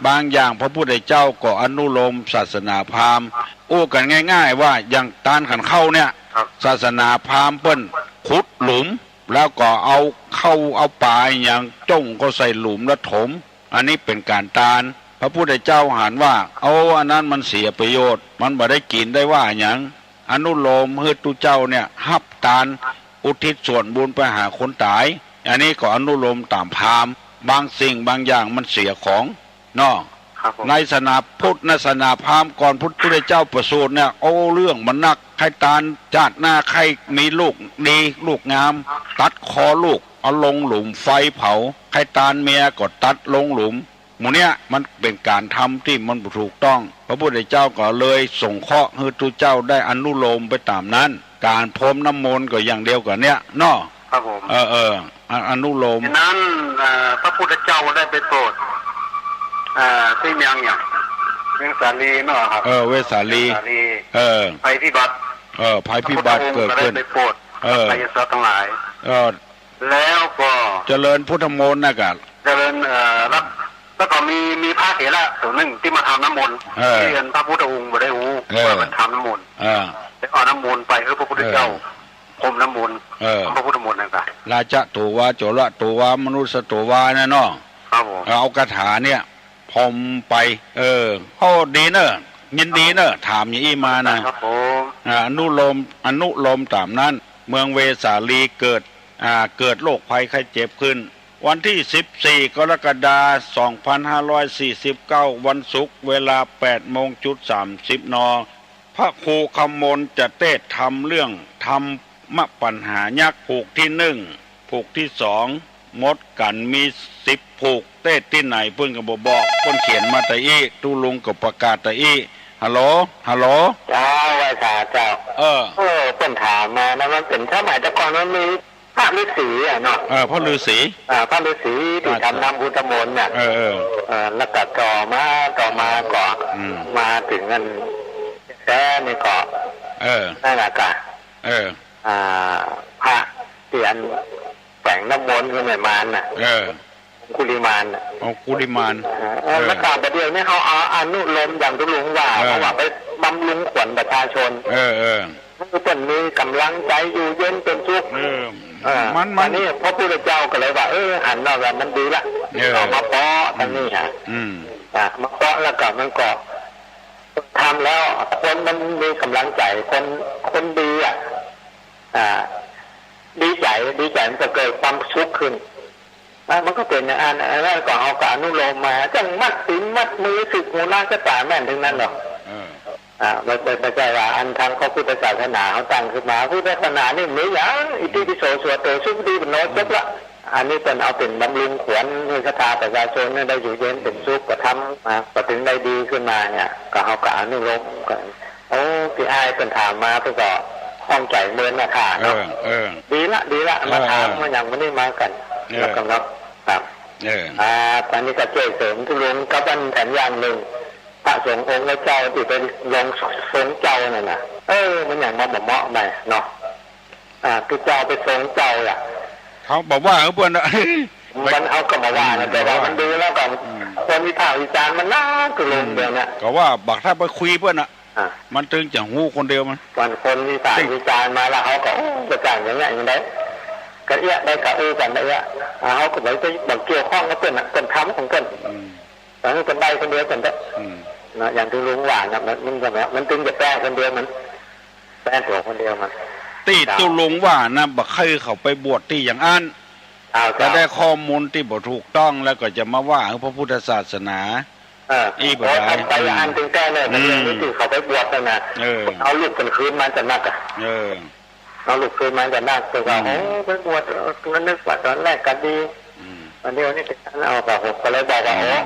บางอย่างพระพุทธเจ้าก็อนุโลมศาสนาพราหมณ์กันง่ายๆว่าอย่างตานขันเข้าเนี่ยศาสนาพราหมณ์เปิ้นขุดหลุมแล้วก็เอาปลาอย่างจ้งก็ใส่หลุมแล้วถมอันนี้เป็นการตานพระพุทธเจ้าหันว่าอันนั้นมันเสียประโยชน์มันบ่ได้กินได้ว่าอย่างอนุโลมให้ตุเจ้าเนี่ยฮับตานอุทิศส่วนบุญไปหาคนตายอันนี้ก็อนุโลมตามพราหมณ์บางสิ่งบางอย่างมันเสียของเนาะในศาสนาพุทธศาสนาพราหมณ์ก่อนพุทธเจ้าประสูติเนี่ยเรื่องมันนักใครตานจาดหน้าใครมีลูกดีลูกงามตัดคอลูกเอาลงหลุมไฟเผาใครตานเมียก็ตัดลงหลุมหมู่เนี้ยมันเป็นการทำที่มันถูกต้องพระพุทธเจ้าก็เลยส่งเคราะห์ให้ตุเจ้าได้อนุโลมไปตามนั้นการพรมน้ำมนต์ก็อย่างเดียวกันเนี้ยเนาะครับผมอนุโลมนั้นพระพุทธเจ้าได้ไปโปรดที่เมืองเนี่ยเวสาลีเนาะครับเวสาลีภัยพิบัติภัยพิบัติเกิดขึ้นไปโปรดภัยสัตว์ทั้งหลายแล้วก็เจริญพุทธมนต์นะกันเจริญแล้วก็มีพระเถระส่วนหนึ่งที่มาทำน้ำมนต์ที่เรียนพระพุทธองค์มาได้รู้ว่ามันทำน้ำมนต์แล้วเอาน้ำมนต์ไปพระพุทธเจ้าพรมน้ำมนต์พระพุทธมนต์นั่นกันราชตัววาโจระตัววามนุษย์ตัววาเนี่ยเนาะเอาคาถาเนี่ยพรมไปดีเนอะยินดีเนอะถามอย่างอี้มานะครับอนุโลมตามนั้นเมืองเวสาลีเกิดโรคภัยไข้เจ็บขึ้น วันที่14 กรกฎาคม 2549 วันศุกร์เวลา 8:30 น.พระครูคำมลจะเทศน์ทำเรื่องธรรมปัญหายักษ์ผูกที่1ผูกที่2มดกันมี10ผูกเทศน์ที่ไหนเพิ่นก็บ่บอกเพิ่นเขียนมาแต่อีตุลุงก็ประกาศแต่อีฮัลโหลเจ้าว่าเจ้าเพิ่นถามมานะมันเป็นสมัยแต่ก่อนมันมีพระฤาษีเนาะพระฤาษีพระฤาษีที่ทำพุทธมนต์เนี่ยแล้วก็ต่อมาก็มาถึงเงินแท้ในเกาะนั่นแหละก็พระเตียนแฝงน้ำมนต์ขึ้นในมารน่ะกุลิมานแล้วก็ประเดี๋ยวนี้เขาเอาอนุโลมอย่างทุลุงว่าเพราะว่าไปบำรุงขวัญประชาชนมันก็เป็นมีกำลังใจอยู่เย็นเป็นสุขมันนี่พระพุทธเจ้าก็เลยว่าหันมาแบบมันดีละเอามาป้อทั้งนี้ฮะมาป้อแล้วก็มันก็ทำแล้วคนมันมีกำลังใจคนดีดีใจมันจะเกิดความสุขขึ้นมันก็เป็นอย่างนั้นแล้วก็เอาการอนุโลมมาจังมัดสินมัดมือสึกหูหน้าก็ตาแม่นถึงนั้นหรอกไม่ใช่ว่าอันทางพระพุทธศาสนาเขาตั้งขึ้นมาพุทธศาสนานี่มีอย่างอิติปิโสสวดโตสุปฏิปันโนจบละอันนี้เป็นเอาเป็นบำรุงขวัญให้ศรัทธาประชาชนได้อยู่เย็นเป็นสุขก็ทำมาพอถึงได้ดีขึ้นมาเนี่ยก็เอาการอนุโลมกันพี่อ้ายเป็นถามมาเพื่อก็ห้องใจเมินนะค่ะเนาะดีละมาถามมาอย่างวันนี้มากันแล้วกันเนาะครับตอนนี้ก็ช่วยเสริมทุลุงก็เป็นแผนอย่างหนึ่งพระสงฆ์องค์เจ้าที่เป็นลงทรงเจ้านั่นน่ะมันอย่างมาเหมาะไปเนาะคือเจ้าไปทรงเจ้าเขาบอกว่าเพื่อนมันเอาก็มาว่าแต่ว่ามันดูแล้วก็คนวิพากษ์วิจารณ์มันน่าทุลุงเดียวเนี่ยก็ว่าบักถ้าไปคุยเพื่อนมันตึงจะหูคนเดียวมันคนวิพากษ์วิจารณ์มาแล้วเขาก็จะจ่ายอย่างเงี้ยอย่างไรก็ได้กะกันได้เขาก็เลยจะบังเกี่ยวข้องกับเป็นทำของเป็นแต่นี่เป็นใบคนเดียวเป็นได้นะอย่างที่ลุงว่านะมันแบบมันตึงจะแป้งคนเดียวมันแป้งตัวคนเดียวมันตีตุลุงว่านะบักเคยเขาไปบวชที่อย่างอันจะได้ข้อมูลที่บ่ถูกต้องแล้วก็จะมาว่าพระพุทธศาสนาบ่ได้ไปอันตึงแก้เลยเรื่องนี้ที่เขาไปบวชกันนะเอาลูกกันคืนมันจะนักเอาลูกคืนมันจะนักแต่ว่าไปบวชมันนึกว่าตอนแรกกันดีอันนี้วันนี้เป็นเอาแบบผมก็เลยบอกว่า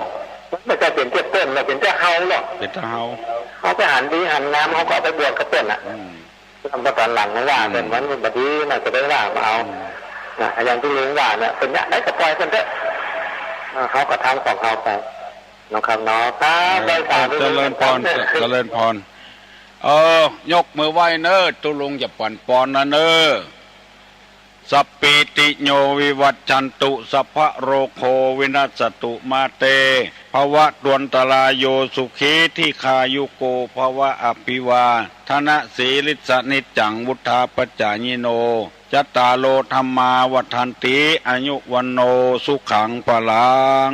ไม่ใช่เป็นเจ้าต้นเราเป็นเจ้าเฮาหรอกเป็นเจ้าเฮาเขาไปหันดีหันน้ำเขาก็ไปบวชกระเต้นทำตอนหลังว่าเป็นวันบดีน่าจะได้ว่าเอาอย่างที่ลุงว่าเนี่ยเป็นได้กระปล่อยกันเถอะเขาก็ทำของเขาไปน้องคำน้องเจริญพรยกมือไหว้เนอตุลุงอย่าปั่นปอนนะเนอสัพปิติโยวิวัจจันตุสัพพะโรโควินัสตุมาเตภวะดวนตรายโยสุขีที่คายุโกภวะอภิวาทนะสีลิสนิจังวุธาปจายิโนจัตตาโลธรรมาวัฏันติอายุวันโนสุขังปะลัง